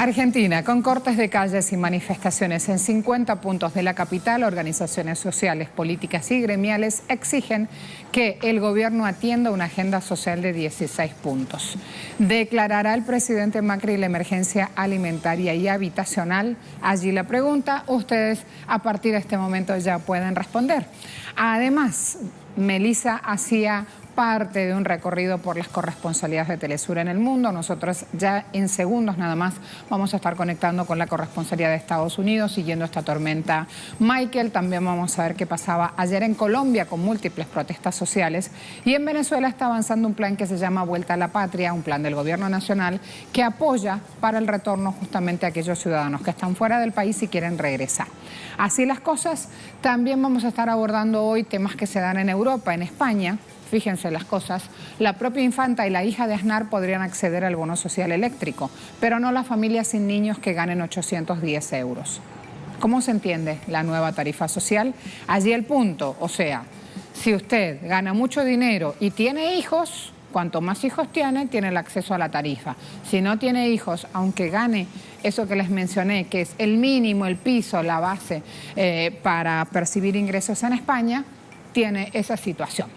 Argentina, con cortes de calles y manifestaciones en 50 puntos de la capital, organizaciones sociales, políticas y gremiales exigen que el gobierno atienda una agenda social de 16 puntos. ¿Declarará el presidente Macri la emergencia alimentaria y habitacional? Allí la pregunta, ustedes a partir de este momento ya pueden responder. Además, Melissa hacía parte de un recorrido por las corresponsalías de Telesur en el mundo. Nosotros ya en segundos nada más vamos a estar conectando con la corresponsalía de Estados Unidos, siguiendo esta tormenta Michael. También vamos a ver qué pasaba ayer en Colombia con múltiples protestas sociales. Y en Venezuela está avanzando un plan que se llama Vuelta a la Patria, un plan del gobierno nacional que apoya para el retorno justamente a aquellos ciudadanos que están fuera del país y quieren regresar. Así las cosas, también vamos a estar abordando hoy temas que se dan en Europa, en España. Fíjense las cosas, la propia infanta y la hija de Aznar podrían acceder al bono social eléctrico, pero no las familias sin niños que ganen 810 euros. ¿Cómo se entiende la nueva tarifa social? Allí el punto, o sea, si usted gana mucho dinero y tiene hijos, cuanto más hijos tiene el acceso a la tarifa. Si no tiene hijos, aunque gane eso que les mencioné, que es el mínimo, el piso, la base para percibir ingresos en España, tiene esa situación.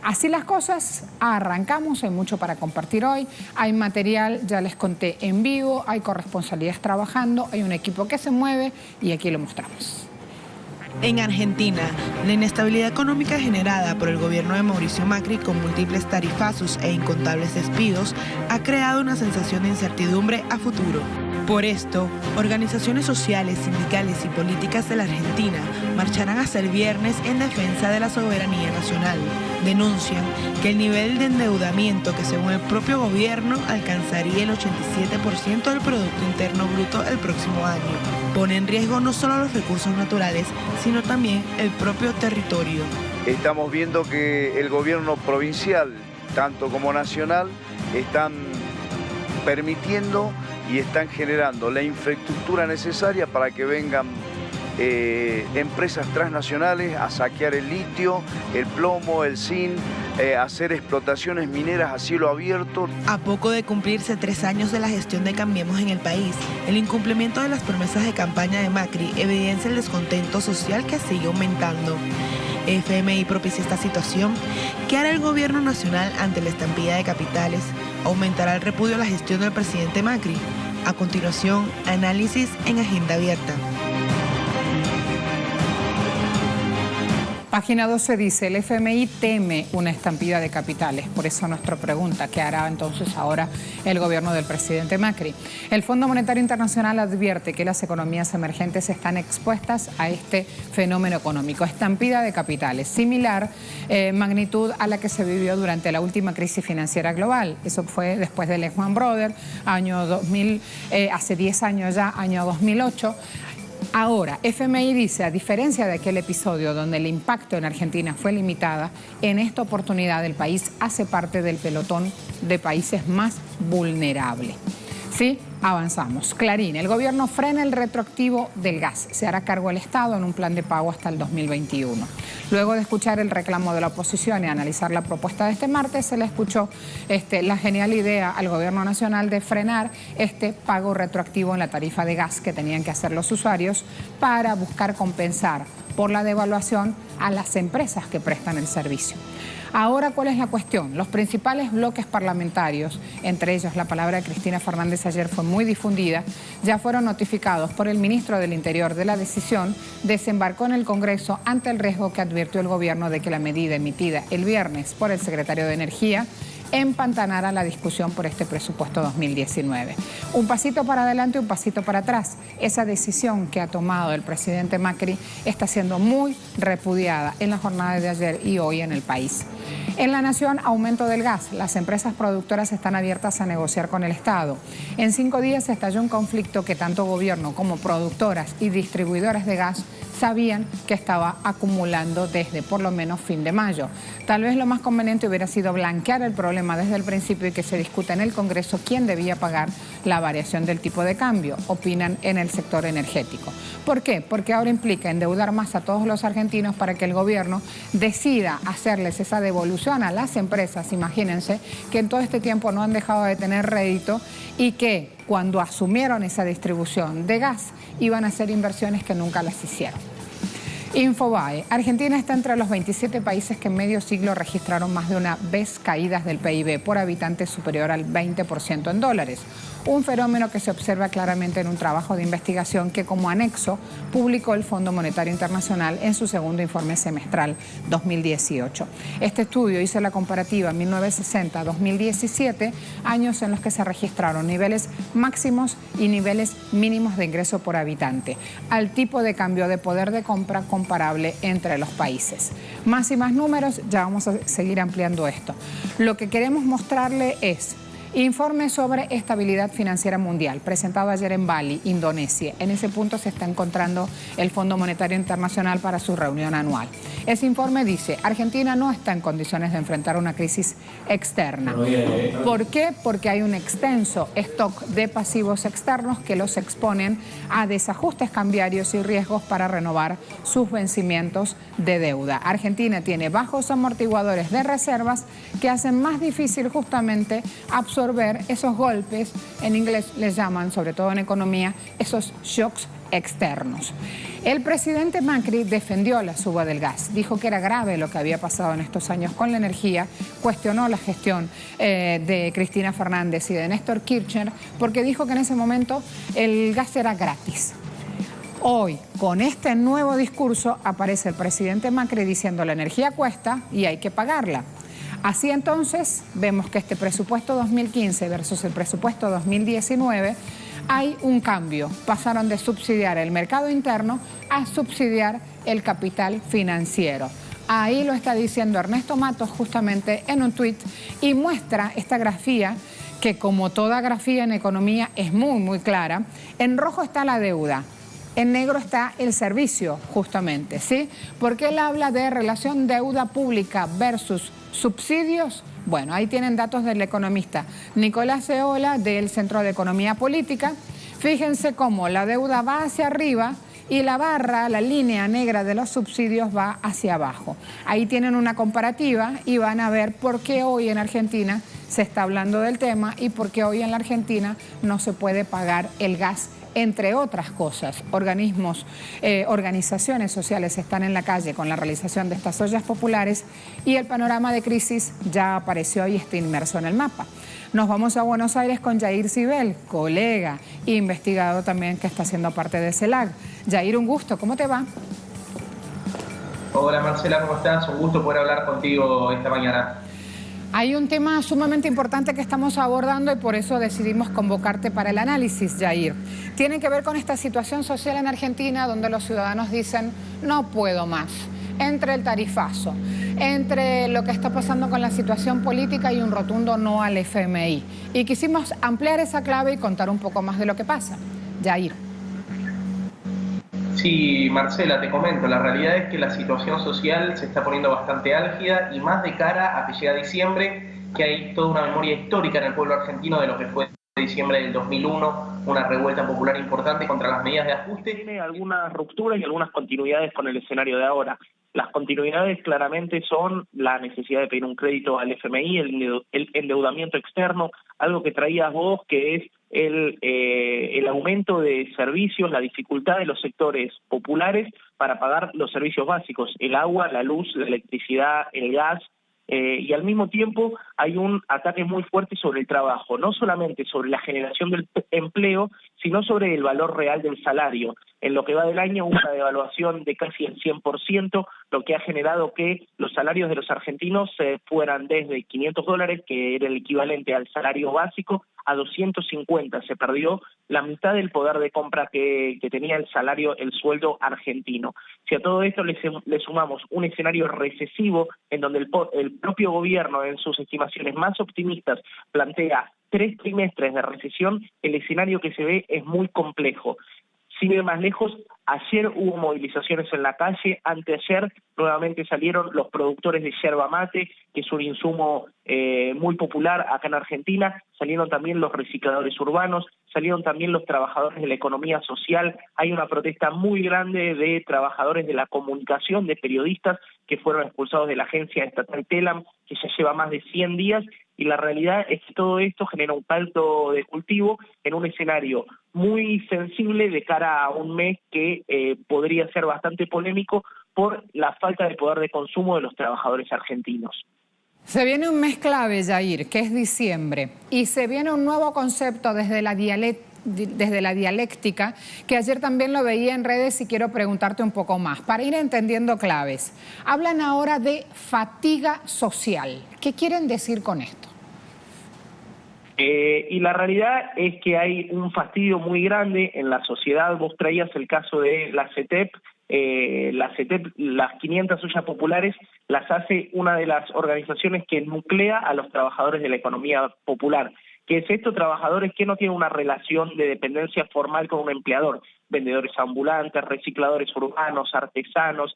Así las cosas, arrancamos, hay mucho para compartir hoy, hay material, ya les conté, en vivo, hay corresponsalías trabajando, hay un equipo que se mueve y aquí lo mostramos. En Argentina, la inestabilidad económica generada por el gobierno de Mauricio Macri con múltiples tarifazos e incontables despidos ha creado una sensación de incertidumbre a futuro. Por esto, organizaciones sociales, sindicales y políticas de la Argentina marcharán hasta el viernes en defensa de la soberanía nacional. Denuncian que el nivel de endeudamiento, que según el propio gobierno alcanzaría el 87% del Producto Interno Bruto el próximo año, pone en riesgo no solo los recursos naturales, sino también el propio territorio. Estamos viendo que el gobierno provincial, tanto como nacional, están permitiendo y están generando la infraestructura necesaria para que vengan empresas transnacionales a saquear el litio, el plomo, el zinc, hacer explotaciones mineras a cielo abierto. A poco de cumplirse 3 años de la gestión de Cambiemos en el país, el incumplimiento de las promesas de campaña de Macri evidencia el descontento social que sigue aumentando. FMI propicia esta situación. ¿Qué hará el gobierno nacional ante la estampida de capitales? ¿Aumentará el repudio a la gestión del presidente Macri? A continuación, análisis en Agenda Abierta. Página 12 dice, el FMI teme una estampida de capitales. Por eso nuestra pregunta, ¿qué hará entonces ahora el gobierno del presidente Macri? El Fondo Monetario Internacional advierte que las economías emergentes están expuestas a este fenómeno económico. Estampida de capitales, similar magnitud a la que se vivió durante la última crisis financiera global. Eso fue después del Lehman Brothers, año 2000, hace 10 años ya, año 2008. Ahora, FMI dice, a diferencia de aquel episodio donde el impacto en Argentina fue limitada, en esta oportunidad el país hace parte del pelotón de países más vulnerables. ¿Sí? Avanzamos. Clarín, el gobierno frena el retroactivo del gas. Se hará cargo el Estado en un plan de pago hasta el 2021. Luego de escuchar el reclamo de la oposición y analizar la propuesta de este martes, se le escuchó la genial idea al gobierno nacional de frenar este pago retroactivo en la tarifa de gas que tenían que hacer los usuarios para buscar compensar por la devaluación a las empresas que prestan el servicio. Ahora, ¿cuál es la cuestión? Los principales bloques parlamentarios, entre ellos la palabra de Cristina Fernández ayer fue muy difundida, ya fueron notificados por el ministro del Interior de la decisión, desembarcó en el Congreso ante el riesgo que advirtió el gobierno de que la medida emitida el viernes por el secretario de Energía empantanara la discusión por este presupuesto 2019. Un pasito para adelante, un pasito para atrás. Esa decisión que ha tomado el presidente Macri está siendo muy repudiada en la jornada de ayer y hoy en el país. En La Nación, aumento del gas. Las empresas productoras están abiertas a negociar con el Estado. En 5 días estalló un conflicto que tanto gobierno como productoras y distribuidoras de gas sabían que estaba acumulando desde por lo menos fin de mayo. Tal vez lo más conveniente hubiera sido blanquear el problema desde el principio y que se discuta en el Congreso quién debía pagar la variación del tipo de cambio, opinan en el sector energético. ¿Por qué? Porque ahora implica endeudar más a todos los argentinos para que el gobierno decida hacerles esa devolución a las empresas, imagínense, que en todo este tiempo no han dejado de tener rédito y que cuando asumieron esa distribución de gas, iban a hacer inversiones que nunca las hicieron. Infobae. Argentina está entre los 27 países que en medio siglo registraron más de una vez caídas del PIB por habitante superior al 20% en dólares. Un fenómeno que se observa claramente en un trabajo de investigación que como anexo publicó el Fondo Monetario Internacional en su segundo informe semestral 2018. Este estudio hizo la comparativa 1960-2017, años en los que se registraron niveles máximos y niveles mínimos de ingreso por habitante, al tipo de cambio de poder de compra comparable entre los países. Más y más números, ya vamos a seguir ampliando esto. Lo que queremos mostrarle es informe sobre estabilidad financiera mundial, presentado ayer en Bali, Indonesia. En ese punto se está encontrando el Fondo Monetario Internacional para su reunión anual. Ese informe dice, Argentina no está en condiciones de enfrentar una crisis externa. ¿Por qué? Porque hay un extenso stock de pasivos externos que los exponen a desajustes cambiarios y riesgos para renovar sus vencimientos de deuda. Argentina tiene bajos amortiguadores de reservas que hacen más difícil justamente absorber esos golpes, en inglés les llaman, sobre todo en economía, esos shocks externos. El presidente Macri defendió la suba del gas, dijo que era grave lo que había pasado en estos años con la energía, cuestionó la gestión de Cristina Fernández y de Néstor Kirchner, porque dijo que en ese momento el gas era gratis. Hoy, con este nuevo discurso, aparece el presidente Macri diciendo la energía cuesta y hay que pagarla. Así entonces, vemos que este presupuesto 2015 versus el presupuesto 2019 hay un cambio. Pasaron de subsidiar el mercado interno a subsidiar el capital financiero. Ahí lo está diciendo Ernesto Matos justamente en un tuit y muestra esta grafía que, como toda grafía en economía, es muy clara. En rojo está la deuda. En negro está el servicio, justamente, ¿sí? Porque él habla de relación deuda pública versus subsidios. Bueno, ahí tienen datos del economista Nicolás Eola del Centro de Economía Política. Fíjense cómo la deuda va hacia arriba y la barra, la línea negra de los subsidios va hacia abajo. Ahí tienen una comparativa y van a ver por qué hoy en Argentina se está hablando del tema y por qué hoy en la Argentina no se puede pagar el gas, entre otras cosas. Organizaciones sociales están en la calle con la realización de estas ollas populares y el panorama de crisis ya apareció y está inmerso en el mapa. Nos vamos a Buenos Aires con Yair Cibel, colega e investigador también que está haciendo parte de CELAC. Yair, un gusto, ¿cómo te va? Hola Marcela, ¿cómo estás? Un gusto poder hablar contigo esta mañana. Hay un tema sumamente importante que estamos abordando y por eso decidimos convocarte para el análisis, Yair. Tiene que ver con esta situación social en Argentina donde los ciudadanos dicen no puedo más. Entre el tarifazo, entre lo que está pasando con la situación política y un rotundo no al FMI. Y quisimos ampliar esa clave y contar un poco más de lo que pasa. Yair. Sí, Marcela, te comento, la realidad es que la situación social se está poniendo bastante álgida y más de cara a que llega diciembre, que hay toda una memoria histórica en el pueblo argentino de lo que fue diciembre del 2001, una revuelta popular importante contra las medidas de ajuste. Tiene algunas rupturas y algunas continuidades con el escenario de ahora. Las continuidades claramente son la necesidad de pedir un crédito al FMI, el endeudamiento externo, algo que traías vos, que es el aumento de servicios, la dificultad de los sectores populares para pagar los servicios básicos, el agua, la luz, la electricidad, el gas, y al mismo tiempo hay un ataque muy fuerte sobre el trabajo, no solamente sobre la generación del empleo, sino sobre el valor real del salario. En lo que va del año, una devaluación de casi el 100%, lo que ha generado que los salarios de los argentinos se fueran desde $500, que era el equivalente al salario básico, a 250. Se perdió la mitad del poder de compra que tenía el salario, el sueldo argentino. Si a todo esto le sumamos un escenario recesivo en donde el propio gobierno en sus estimaciones más optimistas plantea 3 trimestres de recesión, el escenario que se ve es muy complejo. Sin ir más lejos, ayer hubo movilizaciones en la calle, anteayer nuevamente salieron los productores de yerba mate, que es un insumo muy popular acá en Argentina, salieron también los recicladores urbanos, salieron también los trabajadores de la economía social, hay una protesta muy grande de trabajadores de la comunicación, de periodistas que fueron expulsados de la agencia estatal Telam, que ya lleva más de 100 días, y la realidad es que todo esto genera un caldo de cultivo en un escenario muy sensible de cara a un mes que podría ser bastante polémico por la falta de poder de consumo de los trabajadores argentinos. Se viene un mes clave, Jair, que es diciembre, y se viene un nuevo concepto desde la dialéctica, que ayer también lo veía en redes y quiero preguntarte un poco más, para ir entendiendo claves. Hablan ahora de fatiga social. ¿Qué quieren decir con esto? Y la realidad es que hay un fastidio muy grande en la sociedad. Vos traías el caso de la CETEP. Las 500 ollas populares las hace una de las organizaciones que nuclea a los trabajadores de la economía popular. ¿Qué es esto? Trabajadores que no tienen una relación de dependencia formal con un empleador, vendedores ambulantes, recicladores urbanos, artesanos,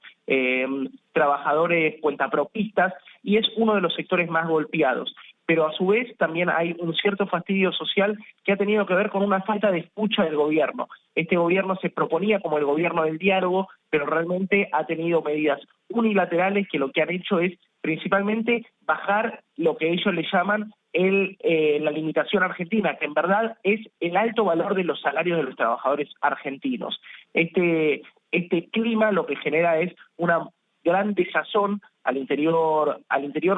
trabajadores cuentapropistas, y es uno de los sectores más golpeados. Pero a su vez también hay un cierto fastidio social que ha tenido que ver con una falta de escucha del gobierno. Este gobierno se proponía como el gobierno del diálogo, pero realmente ha tenido medidas unilaterales que lo que han hecho es principalmente bajar lo que ellos le llaman la limitación argentina, que en verdad es el alto valor de los salarios de los trabajadores argentinos. Este clima lo que genera es una gran desazón al interior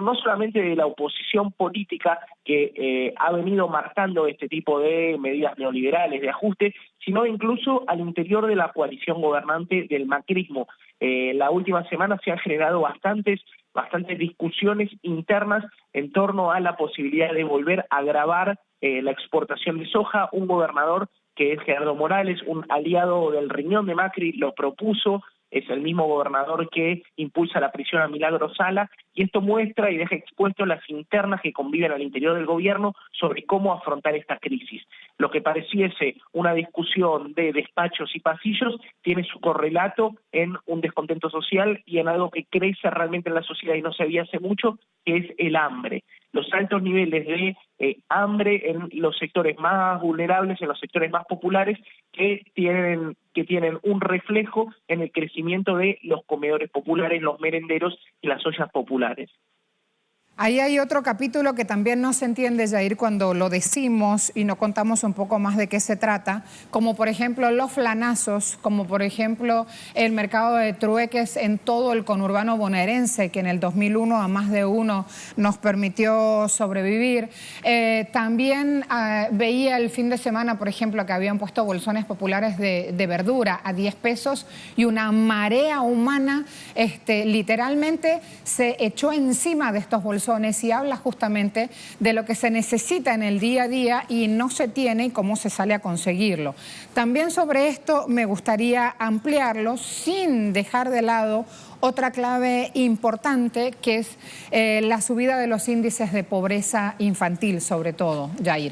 no solamente de la oposición política que ha venido marcando este tipo de medidas neoliberales de ajuste, sino incluso al interior de la coalición gobernante del macrismo. La última semana se han generado bastantes discusiones internas en torno a la posibilidad de volver a gravar la exportación de soja. Un gobernador que es Gerardo Morales, un aliado del riñón de Macri, lo propuso. Es el mismo gobernador que impulsa la prisión a Milagro Sala, y esto muestra y deja expuesto las internas que conviven al interior del gobierno sobre cómo afrontar esta crisis. Lo que pareciese una discusión de despachos y pasillos tiene su correlato en un descontento social y en algo que crece realmente en la sociedad y no se veía hace mucho, que es el hambre. Los altos niveles de hambre en los sectores más vulnerables, en los sectores más populares, que tienen un reflejo en el crecimiento de los comedores populares, los merenderos y las ollas populares. Ahí hay otro capítulo que también no se entiende, Jair, cuando lo decimos y no contamos un poco más de qué se trata, como por ejemplo los flanazos, como por ejemplo el mercado de trueques en todo el conurbano bonaerense, que en el 2001 a más de uno nos permitió sobrevivir. También veía el fin de semana, por ejemplo, que habían puesto bolsones populares de verdura a 10 pesos y una marea humana literalmente se echó encima de estos bolsones y habla justamente de lo que se necesita en el día a día y no se tiene y cómo se sale a conseguirlo. También sobre esto me gustaría ampliarlo sin dejar de lado otra clave importante, que es la subida de los índices de pobreza infantil, sobre todo, Jair.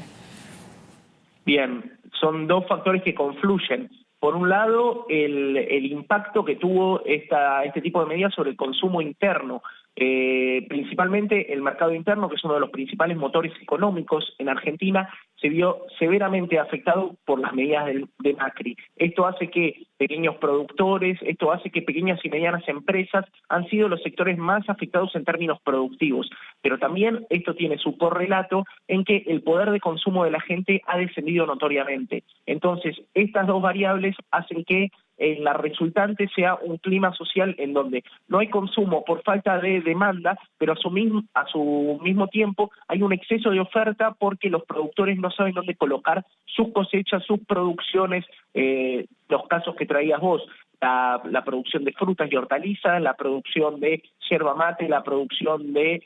Bien, son dos factores que confluyen. Por un lado, el impacto que tuvo este tipo de medidas sobre el consumo interno. Principalmente el mercado interno, que es uno de los principales motores económicos en Argentina, se vio severamente afectado por las medidas de Macri. Esto hace que pequeños productores, esto hace que pequeñas y medianas empresas han sido los sectores más afectados en términos productivos, pero también esto tiene su correlato en que el poder de consumo de la gente ha descendido notoriamente. Entonces, estas dos variables hacen que la resultante sea un clima social en donde no hay consumo por falta de demanda, pero a su mismo tiempo hay un exceso de oferta porque los productores no saben dónde colocar sus cosechas, sus producciones, los casos que traías vos, la producción de frutas y hortalizas, la producción de yerba mate, la producción de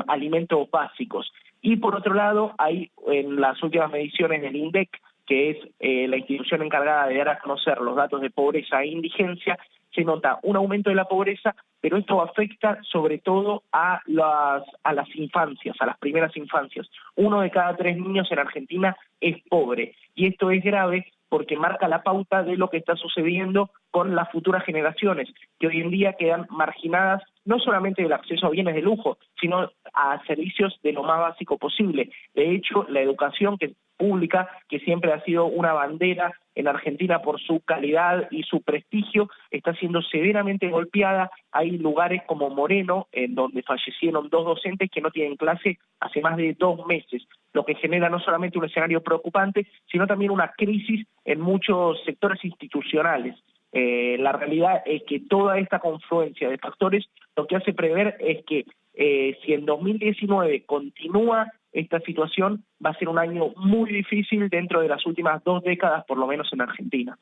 alimentos básicos. Y por otro lado, hay en las últimas mediciones del INDEC, que es la institución encargada de dar a conocer los datos de pobreza e indigencia, se nota un aumento de la pobreza, pero esto afecta sobre todo a las infancias, a las primeras infancias. 1 de cada 3 niños en Argentina es pobre, y esto es grave porque marca la pauta de lo que está sucediendo con las futuras generaciones, que hoy en día quedan marginadas no solamente del acceso a bienes de lujo, sino a servicios de lo más básico posible. De hecho, la educación pública, que siempre ha sido una bandera en Argentina por su calidad y su prestigio, está siendo severamente golpeada. Hay lugares como Moreno, en donde fallecieron 2 docentes que no tienen clase hace más de 2 meses, lo que genera no solamente un escenario preocupante, sino también una crisis en muchos sectores institucionales. La realidad es que toda esta confluencia de factores lo que hace prever es que si en 2019 continúa esta situación, va a ser un año muy difícil dentro de las últimas 2 décadas, por lo menos en Argentina.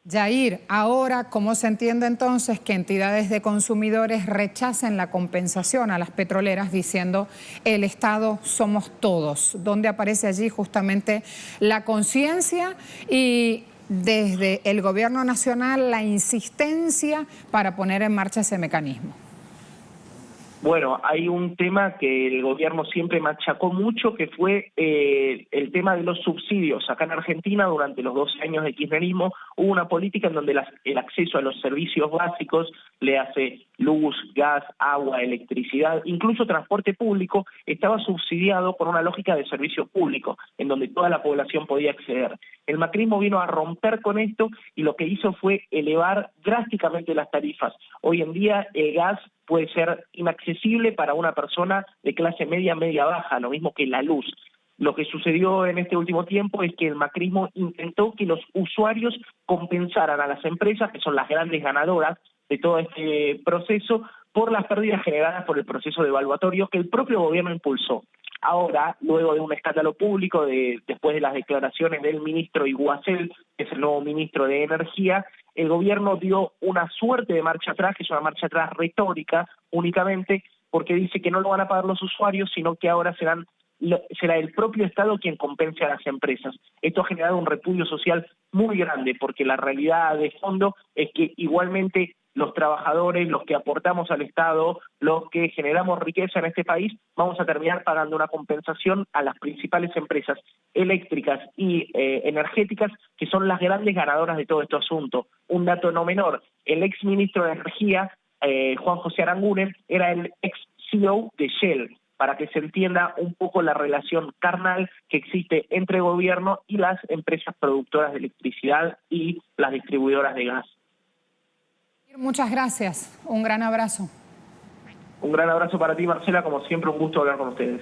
Yair, ahora, ¿cómo se entiende entonces que entidades de consumidores rechacen la compensación a las petroleras diciendo el Estado somos todos? ¿Dónde aparece allí justamente la conciencia y desde el gobierno nacional la insistencia para poner en marcha ese mecanismo? Bueno, hay un tema que el gobierno siempre machacó mucho, que fue el tema de los subsidios. Acá en Argentina, durante los 12 años de kirchnerismo, hubo una política en donde el acceso a los servicios básicos, le hace luz, gas, agua, electricidad, incluso transporte público, estaba subsidiado por una lógica de servicio público, en donde toda la población podía acceder. El macrismo vino a romper con esto y lo que hizo fue elevar drásticamente las tarifas. Hoy en día el gas puede ser inaccesible para una persona de clase media, media-baja, lo mismo que la luz. Lo que sucedió en este último tiempo es que el macrismo intentó que los usuarios compensaran a las empresas, que son las grandes ganadoras de todo este proceso, por las pérdidas generadas por el proceso devaluatorio que el propio gobierno impulsó. Ahora, luego de un escándalo público, después de las declaraciones del ministro Iguacel, que es el nuevo ministro de Energía, el gobierno dio una suerte de marcha atrás, que es una marcha atrás retórica únicamente, porque dice que no lo van a pagar los usuarios, sino que ahora será el propio Estado quien compense a las empresas. Esto ha generado un repudio social muy grande, porque la realidad de fondo es que igualmente los trabajadores, los que aportamos al Estado, los que generamos riqueza en este país, vamos a terminar pagando una compensación a las principales empresas eléctricas y energéticas, que son las grandes ganadoras de todo este asunto. Un dato no menor, el ex ministro de Energía, Juan José Aranguren, era el ex CEO de Shell, para que se entienda un poco la relación carnal que existe entre el gobierno y las empresas productoras de electricidad y las distribuidoras de gas. Muchas gracias, un gran abrazo. Un gran abrazo para ti, Marcela, como siempre un gusto hablar con ustedes.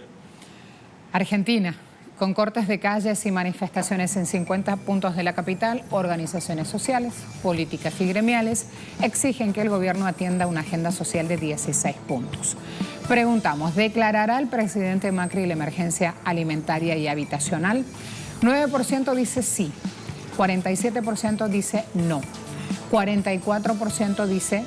Argentina, con cortes de calles y manifestaciones en 50 puntos de la capital, organizaciones sociales, políticas y gremiales exigen que el gobierno atienda una agenda social de 16 puntos. Preguntamos, ¿declarará el presidente Macri la emergencia alimentaria y habitacional? 9% dice sí, 47% dice no. 44% dice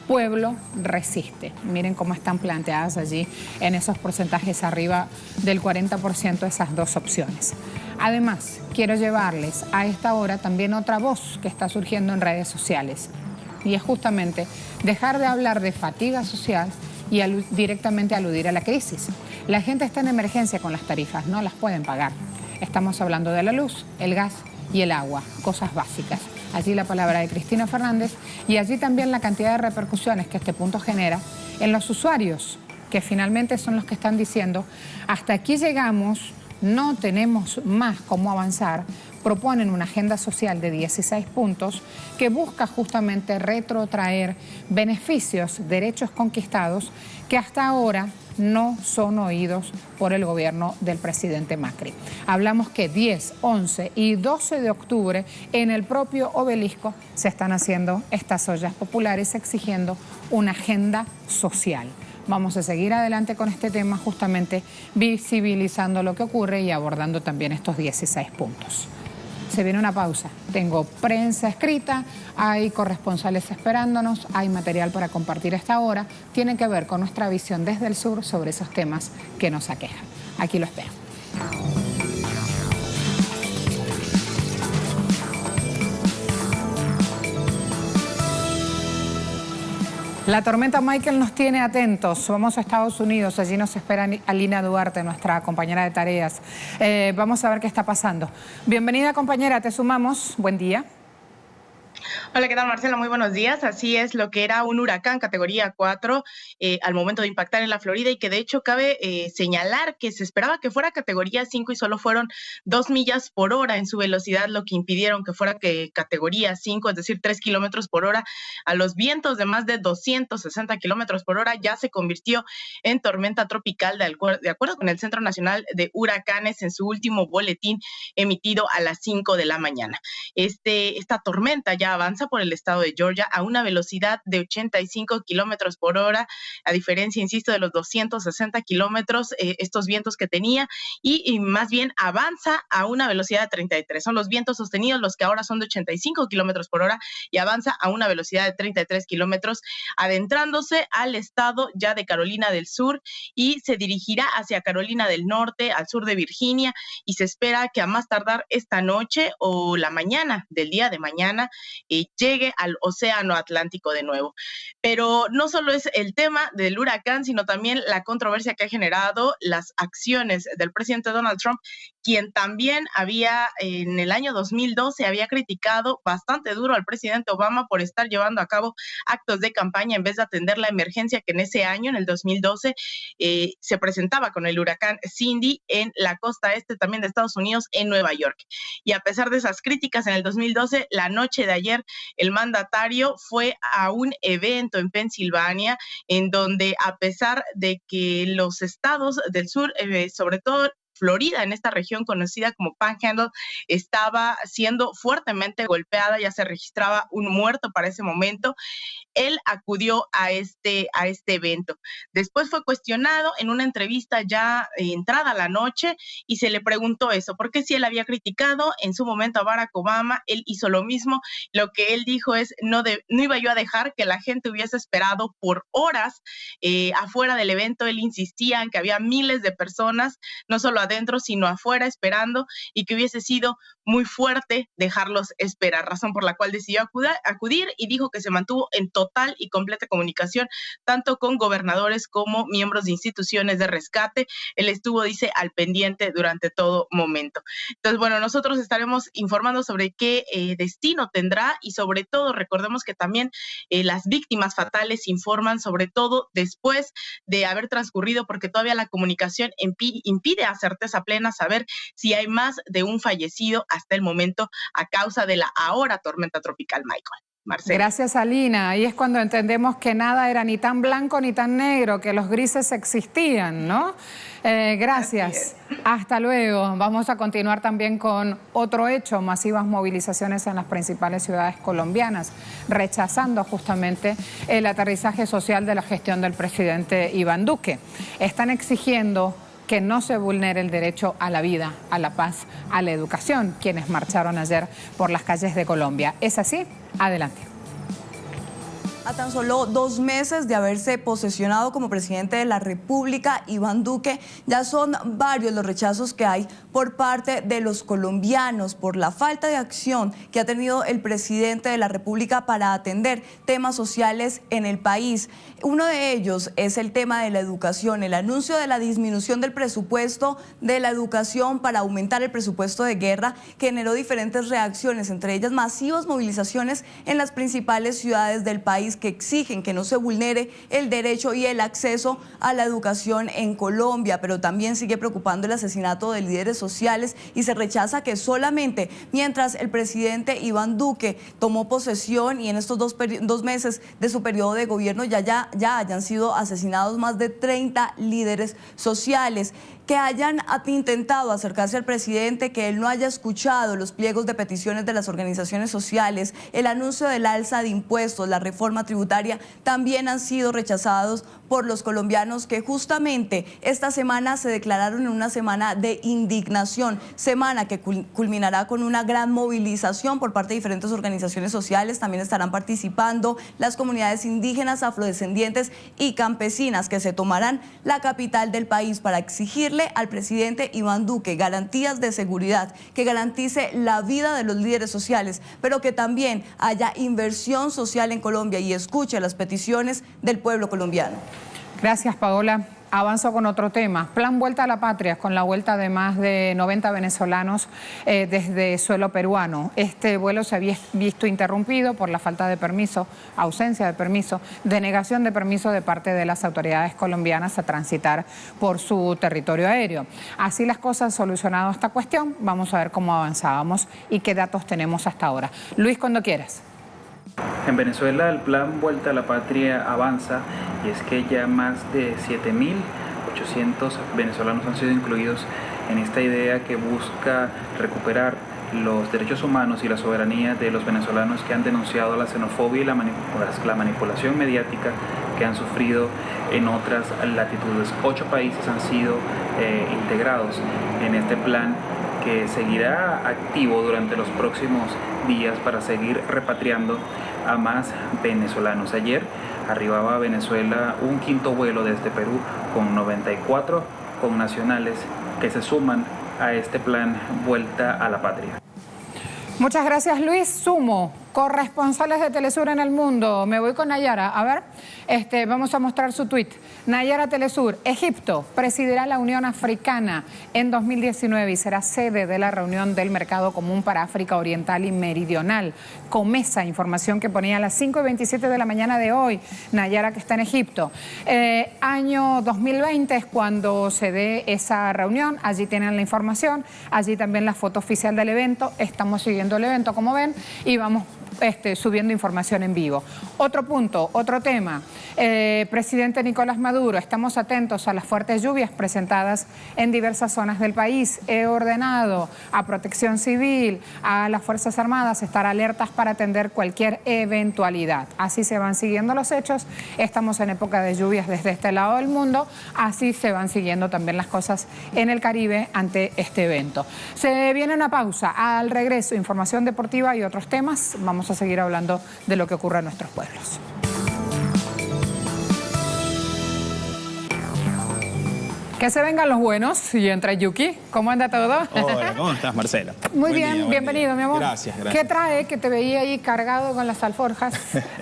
pueblo resiste. Miren cómo están planteadas allí en esos porcentajes arriba del 40% esas dos opciones. Además, quiero llevarles a esta hora también otra voz que está surgiendo en redes sociales. Y es justamente dejar de hablar de fatiga social y directamente aludir a la crisis. La gente está en emergencia con las tarifas, no las pueden pagar. Estamos hablando de la luz, el gas y el agua, cosas básicas. Allí la palabra de Cristina Fernández y allí también la cantidad de repercusiones que este punto genera en los usuarios, que finalmente son los que están diciendo hasta aquí llegamos, no tenemos más cómo avanzar. Proponen una agenda social de 16 puntos que busca justamente retrotraer beneficios, derechos conquistados que hasta ahora no son oídos por el gobierno del presidente Macri. Hablamos que 10, 11 y 12 de octubre en el propio Obelisco se están haciendo estas ollas populares exigiendo una agenda social. Vamos a seguir adelante con este tema, justamente visibilizando lo que ocurre y abordando también estos 16 puntos. Se viene una pausa. Tengo prensa escrita, hay corresponsales esperándonos, hay material para compartir a esta hora. Tiene que ver con nuestra visión desde el sur sobre esos temas que nos aquejan. Aquí lo espero. La tormenta Michael nos tiene atentos. Vamos a Estados Unidos, allí nos espera Alina Duarte, nuestra compañera de tareas. Vamos a ver qué está pasando. Bienvenida, compañera, te sumamos. Buen día. Hola, ¿qué tal, Marcela? Muy buenos días. Así es, lo que era un huracán categoría 4 al momento de impactar en la Florida, y que de hecho cabe señalar que se esperaba que fuera categoría 5 y solo fueron 2 millas por hora en su velocidad, lo que impidieron que fuera categoría 5, es decir, 3 kilómetros por hora. A los vientos de más de 260 kilómetros por hora ya se convirtió en tormenta tropical, de acuerdo con el Centro Nacional de Huracanes en su último boletín emitido a las 5 de la mañana. Esta tormenta ya avanza por el estado de Georgia a una velocidad de 85 kilómetros por hora, a diferencia, insisto, de los 260 kilómetros, estos vientos que tenía, y más bien avanza a una velocidad de 33. Son los vientos sostenidos los que ahora son de 85 kilómetros por hora y avanza a una velocidad de 33 kilómetros, adentrándose al estado ya de Carolina del Sur, y se dirigirá hacia Carolina del Norte, al sur de Virginia, y se espera que a más tardar esta noche o la mañana del día de mañana llegue al océano Atlántico de nuevo. Pero no solo es el tema del huracán, sino también la controversia que ha generado las acciones del presidente Donald Trump, quien también en el año 2012 había criticado bastante duro al presidente Obama por estar llevando a cabo actos de campaña en vez de atender la emergencia que en ese año, en el 2012, se presentaba con el huracán Cindy en la costa este también de Estados Unidos, en Nueva York. Y a pesar de esas críticas en el 2012, la noche de ayer el mandatario fue a un evento en Pensilvania, en donde, a pesar de que los estados del sur, sobre todo Florida, en esta región conocida como Panhandle, estaba siendo fuertemente golpeada, ya se registraba un muerto para ese momento, él acudió a este evento. Después fue cuestionado en una entrevista ya entrada la noche, y se le preguntó eso, porque si él había criticado en su momento a Barack Obama, él hizo lo mismo. Lo que él dijo es, no iba yo a dejar que la gente hubiese esperado por horas afuera del evento. Él insistía en que había miles de personas, no solo adentro, sino afuera esperando, y que hubiese sido muy fuerte dejarlos esperar, razón por la cual decidió acudir, y dijo que se mantuvo en total y completa comunicación tanto con gobernadores como miembros de instituciones de rescate. Él estuvo, dice, al pendiente durante todo momento. Entonces, bueno, nosotros estaremos informando sobre qué destino tendrá, y sobre todo recordemos que también las víctimas fatales informan, sobre todo después de haber transcurrido, porque todavía la comunicación impide a certeza plena saber si hay más de un fallecido hasta el momento a causa de la ahora tormenta tropical Michael. Marcela. Gracias, Alina. Ahí es cuando entendemos que nada era ni tan blanco ni tan negro, que los grises existían, ¿no? Gracias. Hasta luego. Vamos a continuar también con otro hecho: masivas movilizaciones en las principales ciudades colombianas, rechazando justamente el aterrizaje social de la gestión del presidente Iván Duque. Están exigiendo que no se vulnere el derecho a la vida, a la paz, a la educación, quienes marcharon ayer por las calles de Colombia. ¿Es así? Adelante. A tan solo 2 meses de haberse posesionado como presidente de la República, Iván Duque, ya son varios los rechazos que hay por parte de los colombianos por la falta de acción que ha tenido el presidente de la República para atender temas sociales en el país. Uno de ellos es el tema de la educación, el anuncio de la disminución del presupuesto de la educación para aumentar el presupuesto de guerra, que generó diferentes reacciones, entre ellas masivas movilizaciones en las principales ciudades del país, que exigen que no se vulnere el derecho y el acceso a la educación en Colombia. Pero también sigue preocupando el asesinato de líderes sociales, y se rechaza que solamente mientras el presidente Iván Duque tomó posesión y en estos 2 meses de su periodo de gobierno ya hayan sido asesinados más de 30 líderes sociales. Que hayan intentado acercarse al presidente, que él no haya escuchado los pliegos de peticiones de las organizaciones sociales, el anuncio del alza de impuestos, la reforma tributaria, también han sido rechazados por los colombianos, que justamente esta semana se declararon en una semana de indignación, semana que culminará con una gran movilización por parte de diferentes organizaciones sociales. También estarán participando las comunidades indígenas, afrodescendientes y campesinas, que se tomarán la capital del país para exigir al presidente Iván Duque garantías de seguridad, que garantice la vida de los líderes sociales, pero que también haya inversión social en Colombia y escuche las peticiones del pueblo colombiano. Gracias, Paola. Avanzo con otro tema. Plan Vuelta a la Patria, con la vuelta de más de 90 venezolanos desde suelo peruano. Este vuelo se había visto interrumpido por la falta de permiso, ausencia de permiso, denegación de permiso de parte de las autoridades colombianas a transitar por su territorio aéreo. Así las cosas, solucionado esta cuestión, vamos a ver cómo avanzábamos y qué datos tenemos hasta ahora. Luis, cuando quieras. En Venezuela el plan Vuelta a la Patria avanza y es que ya más de 7.800 venezolanos han sido incluidos en esta idea que busca recuperar los derechos humanos y la soberanía de los venezolanos que han denunciado la xenofobia y la manipulación mediática que han sufrido en otras latitudes. 8 países han sido integrados en este plan que seguirá activo durante los próximos días para seguir repatriando a más venezolanos. Ayer arribaba a Venezuela un quinto vuelo desde Perú con 94 connacionales que se suman a este plan Vuelta a la Patria. Muchas gracias, Luis. Sumo corresponsales de Telesur en el mundo. Me voy con Nayara. A ver, vamos a mostrar su tuit. Nayara, Telesur. Egipto presidirá la Unión Africana en 2019 y será sede de la reunión del Mercado Común para África Oriental y Meridional. COMESA, información que ponía a las 5:27 de la mañana de hoy. Nayara, que está en Egipto. Año 2020 es cuando se dé esa reunión. Allí tienen la información. Allí también la foto oficial del evento. Estamos siguiendo el evento, como ven, y vamos subiendo información en vivo. Otro punto, otro tema. Presidente Nicolás Maduro, estamos atentos a las fuertes lluvias presentadas en diversas zonas del país. He ordenado a Protección Civil, a las Fuerzas Armadas, estar alertas para atender cualquier eventualidad. Así se van siguiendo los hechos. Estamos en época de lluvias desde este lado del mundo. Así se van siguiendo también las cosas en el Caribe ante este evento. Se viene una pausa. Al regreso, información deportiva y otros temas. Vamos a seguir hablando de lo que ocurre en nuestros pueblos. Que se vengan los buenos y entra Yuki. ¿Cómo anda todo? Hola, ¿cómo estás, Marcela? Muy bien, bienvenido, mi amor. Gracias, gracias. ¿Qué trae que te veía ahí cargado con las alforjas?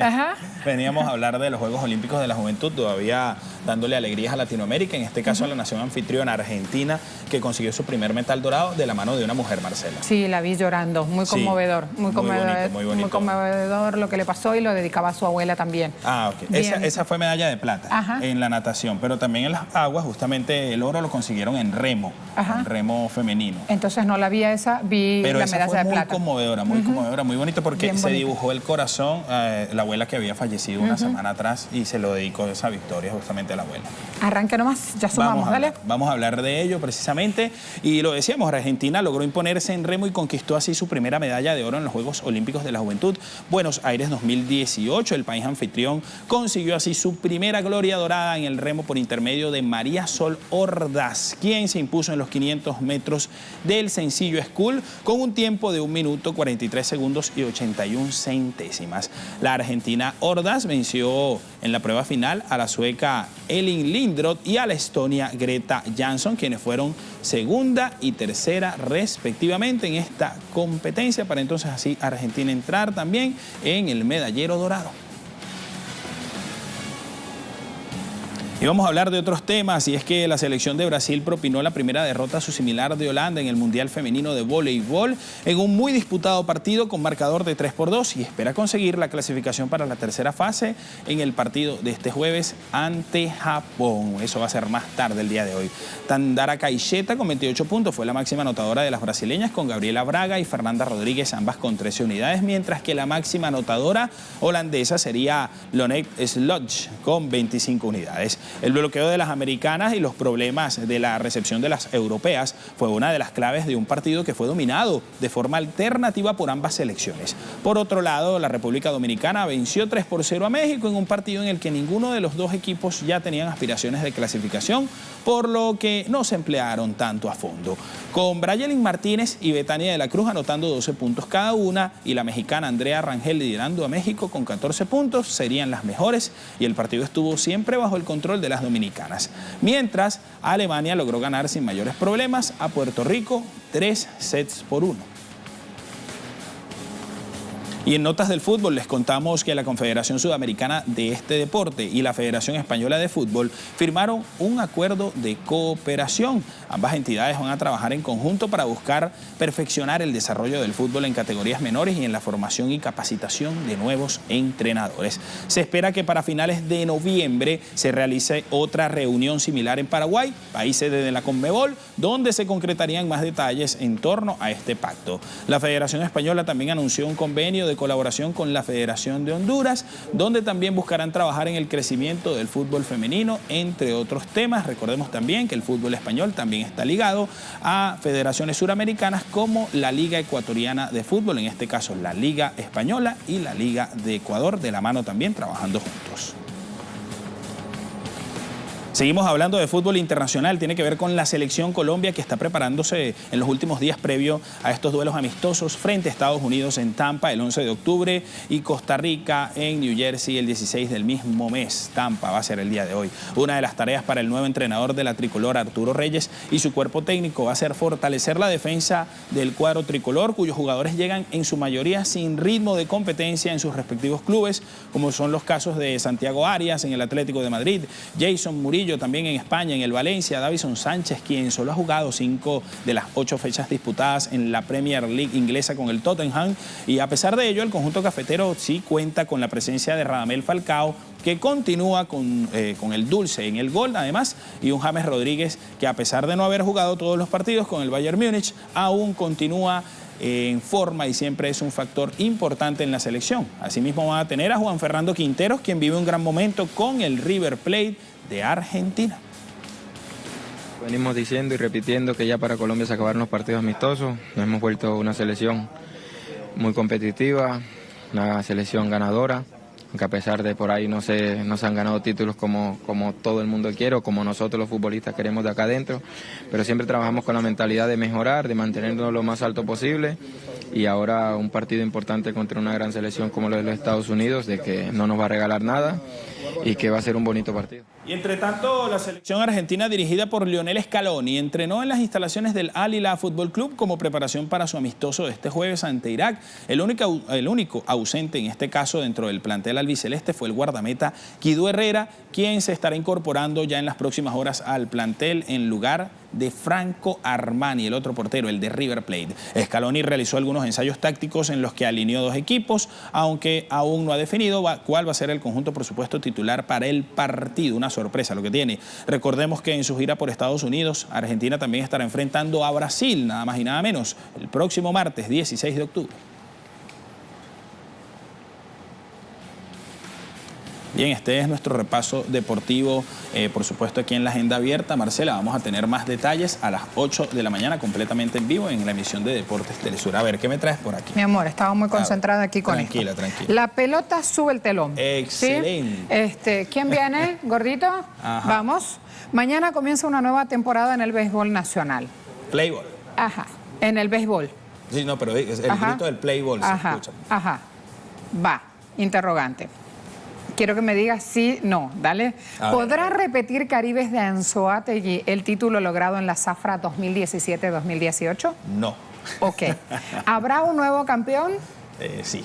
Ajá. Veníamos a hablar de los Juegos Olímpicos de la Juventud, todavía dándole alegrías a Latinoamérica, en este caso a la nación anfitriona Argentina, que consiguió su primer metal dorado de la mano de una mujer, Marcela. Sí, la vi llorando, muy conmovedor, sí, muy bonito. Muy conmovedor lo que le pasó y lo dedicaba a su abuela también. Ah, ok. Esa fue medalla de plata en la natación, pero también en las aguas, justamente el oro lo consiguieron en remo, en remo femenino. Entonces no la vi esa, vi pero la esa medalla fue de muy plata. Conmovedora, muy conmovedora, muy bonito porque bien se bonito. Dibujó el corazón, la abuela que había fallecido una semana atrás y se lo dedicó esa victoria justamente a la abuela. Arranque nomás, ya sumamos, dale. Vamos a hablar de ello precisamente y lo decíamos, Argentina logró imponerse en remo y conquistó así su primera medalla de oro en los Juegos Olímpicos de la Juventud Buenos Aires 2018. El país anfitrión consiguió así su primera gloria dorada en el remo por intermedio de María Sol Ordaz, quien se impuso en los 500 metros del sencillo School con un tiempo de 1 minuto 43 segundos y 81 centésimas. La argentina Ordaz venció en la prueba final a la sueca Elin Lindroth y a la estonia Greta Jansson, quienes fueron segunda y tercera respectivamente en esta competencia, para entonces así Argentina entrar también en el medallero dorado. Y vamos a hablar de otros temas, y es que la selección de Brasil propinó la primera derrota a su similar de Holanda en el Mundial Femenino de Voleibol en un muy disputado partido con marcador de 3-2 y espera conseguir la clasificación para la tercera fase en el partido de este jueves ante Japón. Eso va a ser más tarde el día de hoy. Tandara Caixeta con 28 puntos fue la máxima anotadora de las brasileñas, con Gabriela Braga y Fernanda Rodríguez ambas con 13 unidades, mientras que la máxima anotadora holandesa sería Lonet Slodge con 25 unidades. El bloqueo de las americanas y los problemas de la recepción de las europeas fue una de las claves de un partido que fue dominado de forma alternativa por ambas selecciones. Por otro lado, la República Dominicana venció 3-0 a México en un partido en el que ninguno de los dos equipos ya tenían aspiraciones de clasificación, por lo que no se emplearon tanto a fondo. Con Brayelin Martínez y Betania de la Cruz anotando 12 puntos cada una y la mexicana Andrea Rangel liderando a México con 14 puntos, serían las mejores y el partido estuvo siempre bajo el control de las dominicanas. Mientras, Alemania logró ganar sin mayores problemas a Puerto Rico 3-1. Y en notas del fútbol les contamos que la Confederación Sudamericana de este deporte y la Federación Española de Fútbol firmaron un acuerdo de cooperación. Ambas entidades van a trabajar en conjunto para buscar perfeccionar el desarrollo del fútbol en categorías menores y en la formación y capacitación de nuevos entrenadores. Se espera que para finales de noviembre se realice otra reunión similar en Paraguay, país sede de la Conmebol, donde se concretarían más detalles en torno a este pacto. La Federación Española también anunció un convenio de colaboración con la Federación de Honduras, donde también buscarán trabajar en el crecimiento del fútbol femenino, entre otros temas. Recordemos también que el fútbol español también está ligado a federaciones suramericanas como la Liga Ecuatoriana de Fútbol, en este caso la Liga Española y la Liga de Ecuador, de la mano también trabajando juntos. Seguimos hablando de fútbol internacional, tiene que ver con la selección Colombia que está preparándose en los últimos días previo a estos duelos amistosos frente a Estados Unidos en Tampa el 11 de octubre y Costa Rica en New Jersey el 16 del mismo mes. Tampa va a ser el día de hoy. Una de las tareas para el nuevo entrenador de la tricolor, Arturo Reyes, y su cuerpo técnico va a ser fortalecer la defensa del cuadro tricolor, cuyos jugadores llegan en su mayoría sin ritmo de competencia en sus respectivos clubes, como son los casos de Santiago Arias en el Atlético de Madrid, Jason Murillo también en España, en el Valencia, Davison Sánchez, quien solo ha jugado 5 de las 8 fechas disputadas en la Premier League inglesa con el Tottenham, y a pesar de ello el conjunto cafetero sí cuenta con la presencia de Radamel Falcao, que continúa con el dulce en el gol además, y un James Rodríguez que a pesar de no haber jugado todos los partidos con el Bayern Múnich, aún continúa en forma y siempre es un factor importante en la selección. Asimismo van a tener a Juan Fernando Quinteros, quien vive un gran momento con el River Plate de Argentina. Venimos diciendo y repitiendo que ya para Colombia se acabaron los partidos amistosos. Nos hemos vuelto una selección muy competitiva, una selección ganadora, aunque a pesar de por ahí no se han ganado títulos como todo el mundo quiere o como nosotros los futbolistas queremos de acá adentro, pero siempre trabajamos con la mentalidad de mejorar, de mantenernos lo más alto posible, y ahora un partido importante contra una gran selección como lo de los Estados Unidos, de que no nos va a regalar nada y que va a ser un bonito partido. Y entre tanto, la selección argentina dirigida por Lionel Scaloni entrenó en las instalaciones del Al Hilal Fútbol Club como preparación para su amistoso de este jueves ante Irak. El único ausente en este caso dentro del plantel albiceleste fue el guardameta Guido Herrera, quien se estará incorporando ya en las próximas horas al plantel en lugar de Franco Armani, el otro portero, el de River Plate. Scaloni realizó algunos ensayos tácticos en los que alineó 2 equipos, aunque aún no ha definido cuál va a ser el conjunto, por supuesto, titular para el partido. Una sorpresa lo que tiene. Recordemos que en su gira por Estados Unidos, Argentina también estará enfrentando a Brasil, nada más y nada menos, el próximo martes 16 de octubre. Bien, este es nuestro repaso deportivo, por supuesto aquí en la Agenda Abierta. Marcela, vamos a tener más detalles a las 8 de la mañana completamente en vivo en la emisión de Deportes Telesur. A ver, ¿qué me traes por aquí? Mi amor, estaba muy concentrada aquí con esto. Tranquila. La pelota sube el telón. Excelente. ¿Sí? ¿Quién viene, gordito? Ajá. Vamos. Mañana comienza una nueva temporada en el béisbol nacional. Playball. Ajá, en el béisbol. Sí, no, pero el grito del Playball se escucha. Ajá, va, interrogante. Quiero que me digas sí, no, dale. ¿Podrá repetir Caribes de Anzoátegui el título logrado en la Zafra 2017-2018? No. Ok. ¿Habrá un nuevo campeón? Sí.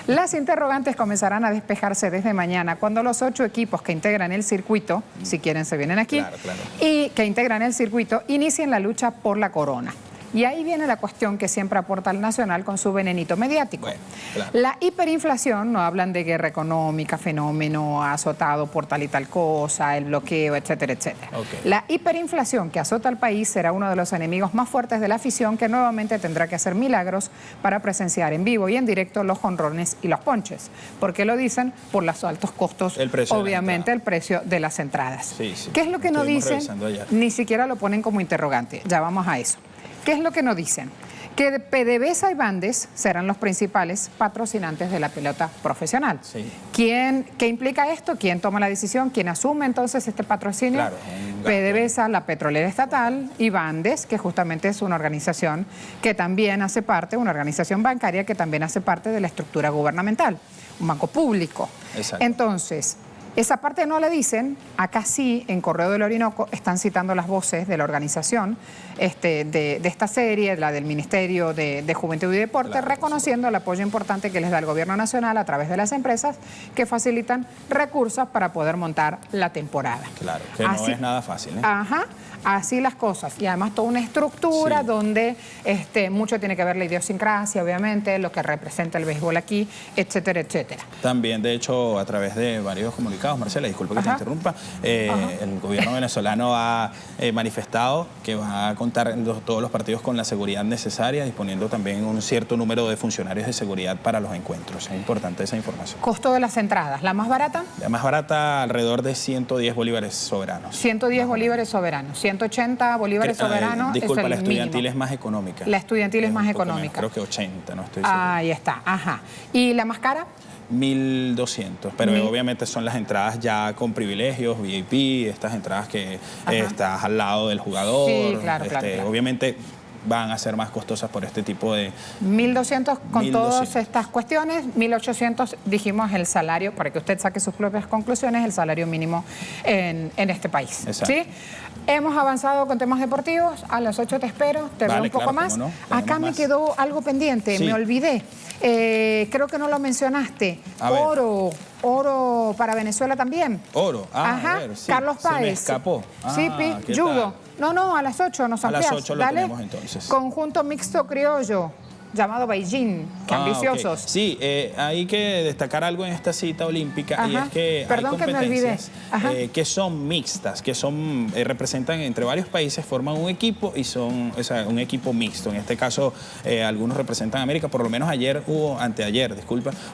Las interrogantes comenzarán a despejarse desde mañana, cuando los 8 equipos que integran el circuito, si quieren se vienen aquí, claro. Y que integran el circuito, inicien la lucha por la corona. Y ahí viene la cuestión que siempre aporta el Nacional con su venenito mediático. Bueno, claro. La hiperinflación, no hablan de guerra económica, fenómeno azotado por tal y tal cosa, el bloqueo, etcétera, etcétera. Okay. La hiperinflación que azota al país será uno de los enemigos más fuertes de la afición, que nuevamente tendrá que hacer milagros para presenciar en vivo y en directo los jonrones y los ponches. ¿Por qué lo dicen? Por los altos costos, obviamente, el precio de las entradas. Sí. ¿Qué es lo que no dicen? Ni siquiera lo ponen como interrogante. Ya vamos a eso. ¿Qué es lo que nos dicen? Que PDVSA y Bandes serán los principales patrocinantes de la pelota profesional. Sí. ¿Qué implica esto? ¿Quién toma la decisión? ¿Quién asume entonces este patrocinio? Claro, PDVSA, la petrolera estatal, y Bandes, que justamente es una organización que también hace parte, una organización bancaria que también hace parte de la estructura gubernamental, un banco público. Exacto. Entonces, Esa parte no le dicen, acá sí, en Correo del Orinoco, están citando las voces de la organización de esta serie, la del Ministerio de Juventud y Deporte, claro, reconociendo el apoyo importante que les da el Gobierno Nacional a través de las empresas que facilitan recursos para poder montar la temporada. Claro, que así, no es nada fácil, ¿eh? Ajá. Así las cosas, y además toda una estructura donde mucho tiene que ver la idiosincrasia, obviamente, lo que representa el béisbol aquí, etcétera, etcétera. También, de hecho, a través de varios comunicados, Marcela, disculpa que te interrumpa, el gobierno venezolano ha manifestado que va a contar todos los partidos con la seguridad necesaria, disponiendo también un cierto número de funcionarios de seguridad para los encuentros. Es importante esa información. ¿Costo de las entradas? ¿La más barata? La más barata, alrededor de 110 bolívares soberanos. 110 bolívares soberanos. 180 bolívares soberanos. Disculpa, es el la estudiantil mínimo. Es más económica. La estudiantil es más económica. Creo que 80, no estoy seguro. Ahí está, ajá. ¿Y la más cara? 1.200, pero obviamente son las entradas ya con privilegios, VIP, estas entradas que estás al lado del jugador. Sí, claro, claro. Obviamente van a ser más costosas por este tipo de... 1.200 con todas estas cuestiones, 1.800 dijimos el salario, para que usted saque sus propias conclusiones, el salario mínimo en este país. Exacto. ¿Sí? Hemos avanzado con temas deportivos, a las 8 te espero, te veo un poco más. No, acá me quedó algo pendiente, me olvidé, creo que no lo mencionaste, oro para Venezuela también. Oro, ajá, a ver, sí. Carlos Páez. Se me escapó. Sí, judo. No, a las 8 nos amplias. A las 8 lo tenemos entonces. Conjunto mixto criollo, llamado Beijing, que ambiciosos. Okay. Sí, hay que destacar algo en esta cita olímpica y es que hay competencias que son mixtas, que son representan entre varios países, forman un equipo y son un equipo mixto. En este caso, algunos representan a América, por lo menos anteayer, hubo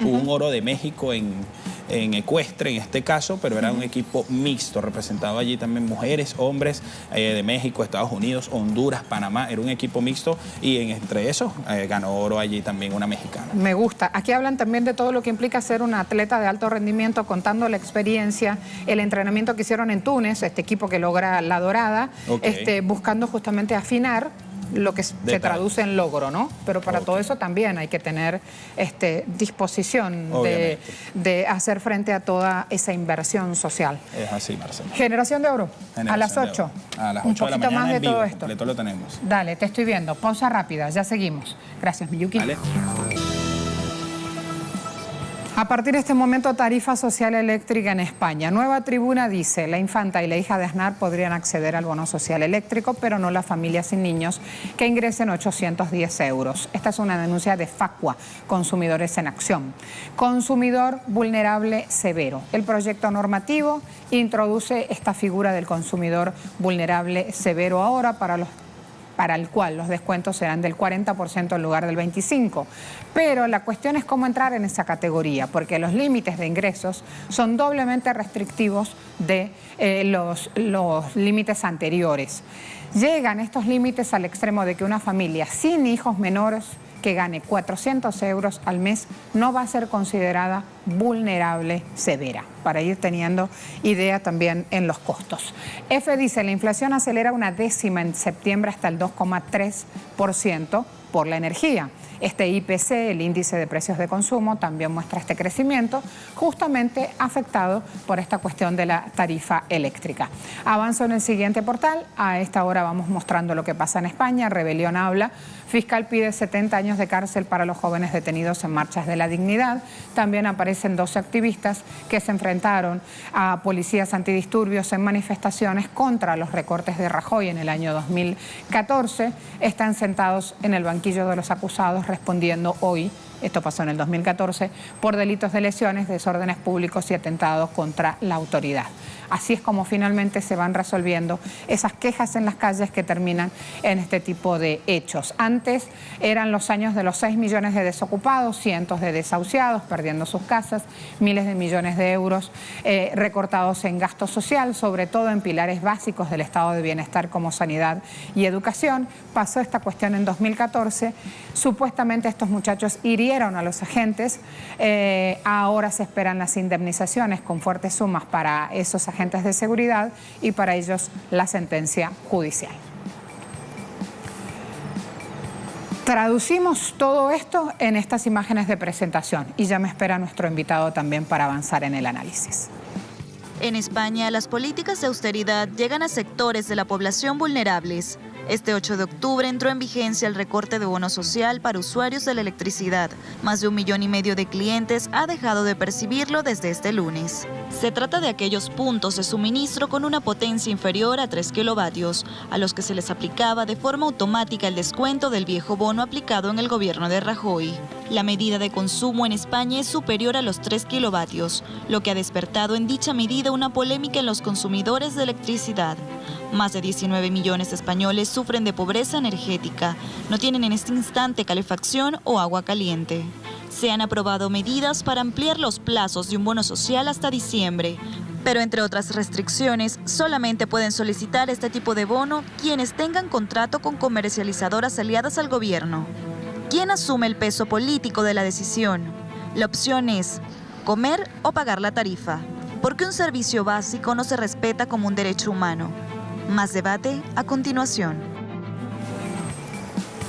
un oro de México en ecuestre en este caso, pero era un equipo mixto, representado allí también mujeres, hombres de México, Estados Unidos, Honduras, Panamá, era un equipo mixto y entre esos ganó oro allí también una mexicana. Me gusta. Aquí hablan también de todo lo que implica ser un atleta de alto rendimiento, contando la experiencia, el entrenamiento que hicieron en Túnez, este equipo que logra la dorada, buscando justamente afinar lo que se traduce en logro, ¿no? Pero para todo eso también hay que tener disposición de hacer frente a toda esa inversión social. Es así, Marcela. Generación de oro, a las 8. A las 8 un de la poquito mañana más de en vivo, todo esto. Completo lo tenemos. Dale, te estoy viendo. Pausa rápida, ya seguimos. Gracias, Miyuki. Vale. A partir de este momento, tarifa social eléctrica en España. Nueva Tribuna dice, la infanta y la hija de Aznar podrían acceder al bono social eléctrico, pero no las familias sin niños que ingresen 810 euros. Esta es una denuncia de Facua, Consumidores en Acción. Consumidor vulnerable severo. El proyecto normativo introduce esta figura del consumidor vulnerable severo ahora para el cual los descuentos serán del 40% en lugar del 25%. Pero la cuestión es cómo entrar en esa categoría, porque los límites de ingresos son doblemente restrictivos de los límites anteriores. Llegan estos límites al extremo de que una familia sin hijos menores que gane 400 euros al mes no va a ser considerada vulnerable severa, para ir teniendo idea también en los costos. EFE dice, la inflación acelera una décima en septiembre hasta el 2,3% por la energía. Este IPC, el índice de precios de consumo, también muestra este crecimiento, justamente afectado por esta cuestión de la tarifa eléctrica. Avanzo en el siguiente portal. A esta hora vamos mostrando lo que pasa en España. Rebelión habla. Fiscal pide 70 años de cárcel para los jóvenes detenidos en marchas de la dignidad. También aparecen 12 activistas que se enfrentaron a policías antidisturbios en manifestaciones contra los recortes de Rajoy en el año 2014. Están sentados en el banquillo de los acusados respondiendo hoy, esto pasó en el 2014, por delitos de lesiones, desórdenes públicos y atentados contra la autoridad. Así es como finalmente se van resolviendo esas quejas en las calles que terminan en este tipo de hechos. Antes eran los años de los 6 millones de desocupados, cientos de desahuciados perdiendo sus casas, miles de millones de euros recortados en gasto social, sobre todo en pilares básicos del estado de bienestar como sanidad y educación. Pasó esta cuestión en 2014, supuestamente estos muchachos hirieron a los agentes, ahora se esperan las indemnizaciones con fuertes sumas para esos agentes de seguridad y para ellos la sentencia judicial. Traducimos todo esto en estas imágenes de presentación y ya me espera nuestro invitado también para avanzar en el análisis. En España, las políticas de austeridad llegan a sectores de la población vulnerables. Este 8 de octubre entró en vigencia el recorte de bono social para usuarios de la electricidad. Más de 1,5 millones de clientes ha dejado de percibirlo desde este lunes. Se trata de aquellos puntos de suministro con una potencia inferior a 3 kilovatios, a los que se les aplicaba de forma automática el descuento del viejo bono aplicado en el gobierno de Rajoy. La medida de consumo en España es superior a los 3 kilovatios, lo que ha despertado en dicha medida una polémica en los consumidores de electricidad. Más de 19 millones de españoles sufren de pobreza energética. No tienen en este instante calefacción o agua caliente. Se han aprobado medidas para ampliar los plazos de un bono social hasta diciembre. Pero entre otras restricciones, solamente pueden solicitar este tipo de bono quienes tengan contrato con comercializadoras aliadas al gobierno. ¿Quién asume el peso político de la decisión? La opción es comer o pagar la tarifa, porque un servicio básico no se respeta como un derecho humano. Más debate a continuación.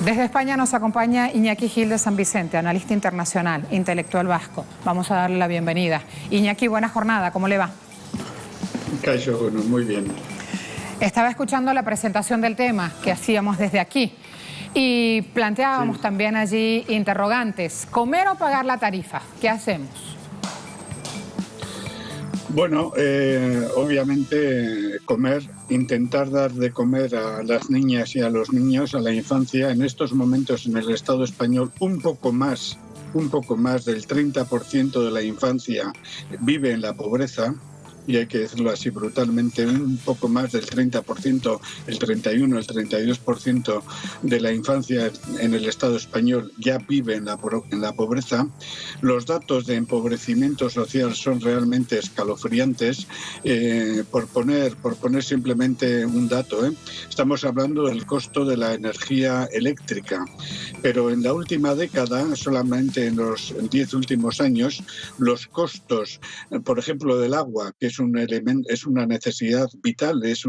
Desde España nos acompaña Iñaki Gil de San Vicente, analista internacional, intelectual vasco. Vamos a darle la bienvenida. Iñaki, buena jornada, ¿cómo le va? Caixo, bueno, muy bien. Estaba escuchando la presentación del tema que hacíamos desde aquí y planteábamos también allí interrogantes. ¿Comer o pagar la tarifa? ¿Qué hacemos? Bueno, obviamente comer, intentar dar de comer a las niñas y a los niños, a la infancia, en estos momentos en el Estado español un poco más del 30% de la infancia vive en la pobreza. Y hay que decirlo así brutalmente, un poco más del 30%, el 31, el 32% de la infancia en el Estado español ya vive en la pobreza. Los datos de empobrecimiento social son realmente escalofriantes. Por poner simplemente un dato, estamos hablando del costo de la energía eléctrica, pero en la última década, solamente en los 10 últimos años, los costos, por ejemplo, del agua, que es una necesidad vital, es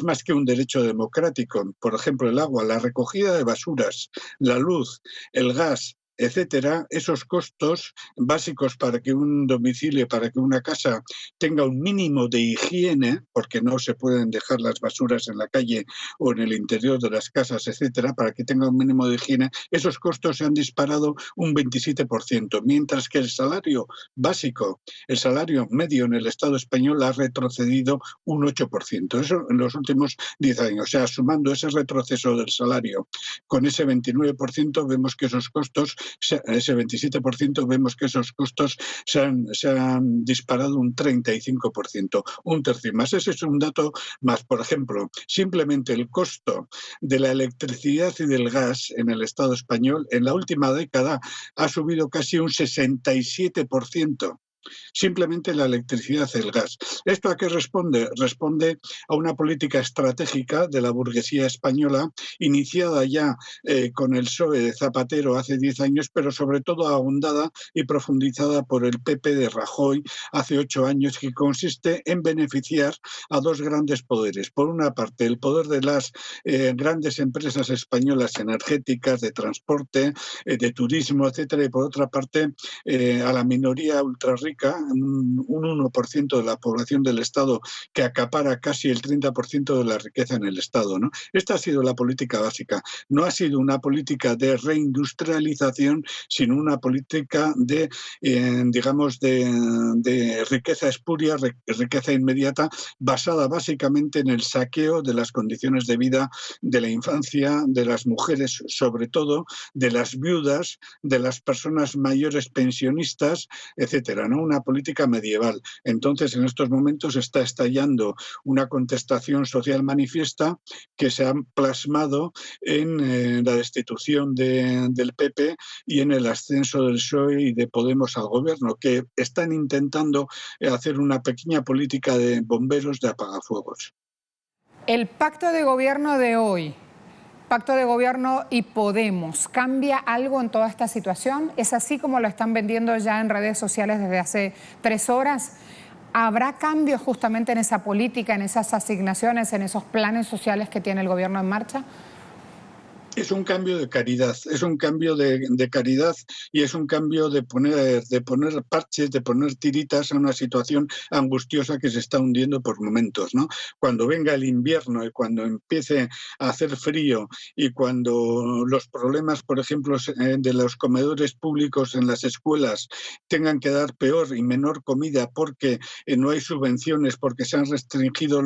más que un derecho democrático. Por ejemplo, el agua, la recogida de basuras, la luz, el gas, etcétera, esos costos básicos para que un domicilio, para que una casa tenga un mínimo de higiene, porque no se pueden dejar las basuras en la calle o en el interior de las casas, etcétera, para que tenga un mínimo de higiene, esos costos se han disparado un 27%, mientras que el salario básico, el salario medio en el Estado español ha retrocedido un 8%. Eso en los últimos 10 años. O sea, sumando ese retroceso del salario con ese 29%, vemos que esos costos, ese 27%, vemos que esos costos se han disparado un 35%, un tercio más. Ese es un dato más. Por ejemplo, simplemente el costo de la electricidad y del gas en el Estado español en la última década ha subido casi un 67%. Simplemente la electricidad y el gas. ¿Esto a qué responde? Responde a una política estratégica de la burguesía española, iniciada ya con el PSOE de Zapatero hace 10 años, pero sobre todo ahondada y profundizada por el PP de Rajoy hace 8 años, que consiste en beneficiar a dos grandes poderes. Por una parte, el poder de las grandes empresas españolas energéticas, de transporte, de turismo, etcétera, y por otra parte, a la minoría ultrarrica, un 1% de la población del Estado, que acapara casi el 30% de la riqueza en el Estado, ¿no? Esta ha sido la política básica. No ha sido una política de reindustrialización, sino una política de, de riqueza espuria, riqueza inmediata, basada básicamente en el saqueo de las condiciones de vida de la infancia, de las mujeres, sobre todo, de las viudas, de las personas mayores pensionistas, etcétera, ¿no? Una política medieval. Entonces, en estos momentos está estallando una contestación social manifiesta que se ha plasmado en la destitución del PP y en el ascenso del PSOE y de Podemos al gobierno, que están intentando hacer una pequeña política de bomberos de apagafuegos. El pacto de gobierno de hoy, Pacto de Gobierno y Podemos, ¿cambia algo en toda esta situación? ¿Es así como lo están vendiendo ya en redes sociales desde hace 3 horas? ¿Habrá cambios justamente en esa política, en esas asignaciones, en esos planes sociales que tiene el gobierno en marcha? Es un cambio de caridad, es un cambio de caridad y es un cambio de poner parches, de poner tiritas a una situación angustiosa que se está hundiendo por momentos, ¿no? Cuando venga el invierno y cuando empiece a hacer frío y cuando los problemas, por ejemplo, de los comedores públicos en las escuelas tengan que dar peor y menor comida porque no hay subvenciones, porque se han restringido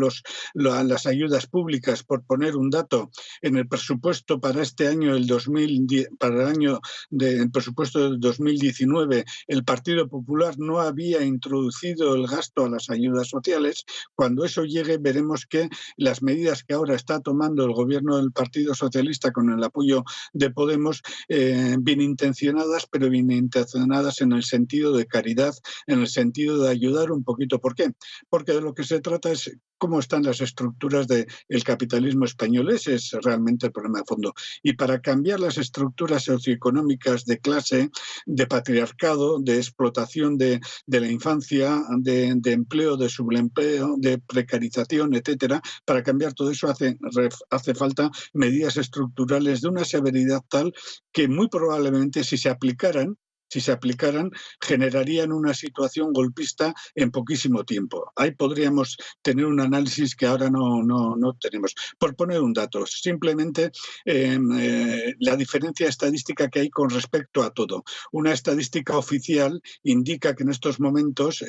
las ayudas públicas, por poner un dato, en el presupuesto para este año, el presupuesto del 2019, el Partido Popular no había introducido el gasto a las ayudas sociales. Cuando eso llegue, veremos que las medidas que ahora está tomando el gobierno del Partido Socialista con el apoyo de Podemos, bien intencionadas, pero bien intencionadas en el sentido de caridad, en el sentido de ayudar un poquito. ¿Por qué? Porque de lo que se trata es cómo están las estructuras del capitalismo español. Ese es realmente el problema de fondo. Y para cambiar las estructuras socioeconómicas de clase, de patriarcado, de explotación de la infancia, de empleo, de subempleo, de precarización, etcétera, para cambiar todo eso hace falta medidas estructurales de una severidad tal que muy probablemente si se aplicaran, generarían una situación golpista en poquísimo tiempo. Ahí podríamos tener un análisis que ahora no tenemos. Por poner un dato, simplemente la diferencia estadística que hay con respecto a todo. Una estadística oficial indica que en estos momentos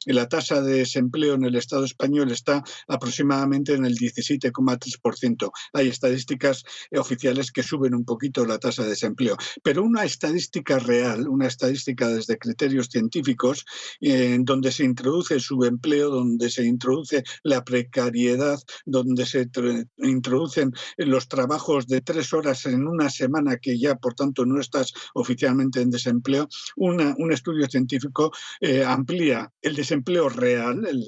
la tasa de desempleo en el Estado español está aproximadamente en el 17,3%. Hay estadísticas oficiales que suben un poquito la tasa de desempleo, pero una estadística real, una estadística desde criterios científicos, donde se introduce el subempleo, donde se introduce la precariedad, donde se introducen los trabajos de 3 horas en una semana que ya, por tanto, no estás oficialmente en desempleo. Un estudio científico amplía el desempleo real, el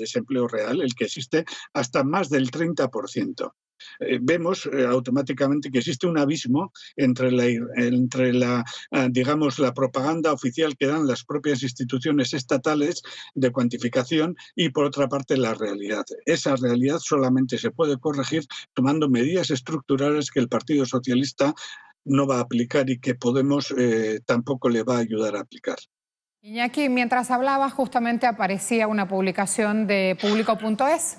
que existe, hasta más del 30%. Vemos automáticamente que existe un abismo entre la propaganda oficial que dan las propias instituciones estatales de cuantificación y, por otra parte, la realidad. Esa realidad solamente se puede corregir tomando medidas estructurales que el Partido Socialista no va a aplicar y que Podemos tampoco le va a ayudar a aplicar. Iñaki, mientras hablaba justamente aparecía una publicación de Público.es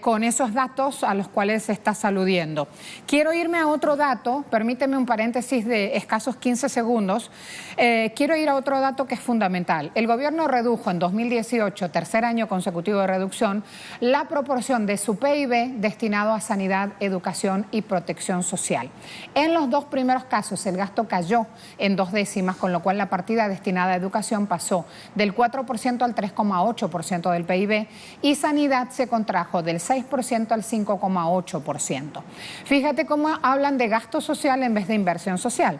con esos datos a los cuales se está aludiendo. Quiero irme a otro dato, permíteme un paréntesis de escasos 15 segundos. Quiero ir a otro dato que es fundamental. El gobierno redujo en 2018, tercer año consecutivo de reducción, la proporción de su PIB destinado a sanidad, educación y protección social. En los 2 primeros casos el gasto cayó en 2 décimas, con lo cual la partida destinada a educación pasó del 4% al 3,8% del PIB y sanidad se contrajo del 6% al 5,8%. Fíjate cómo hablan de gasto social en vez de inversión social.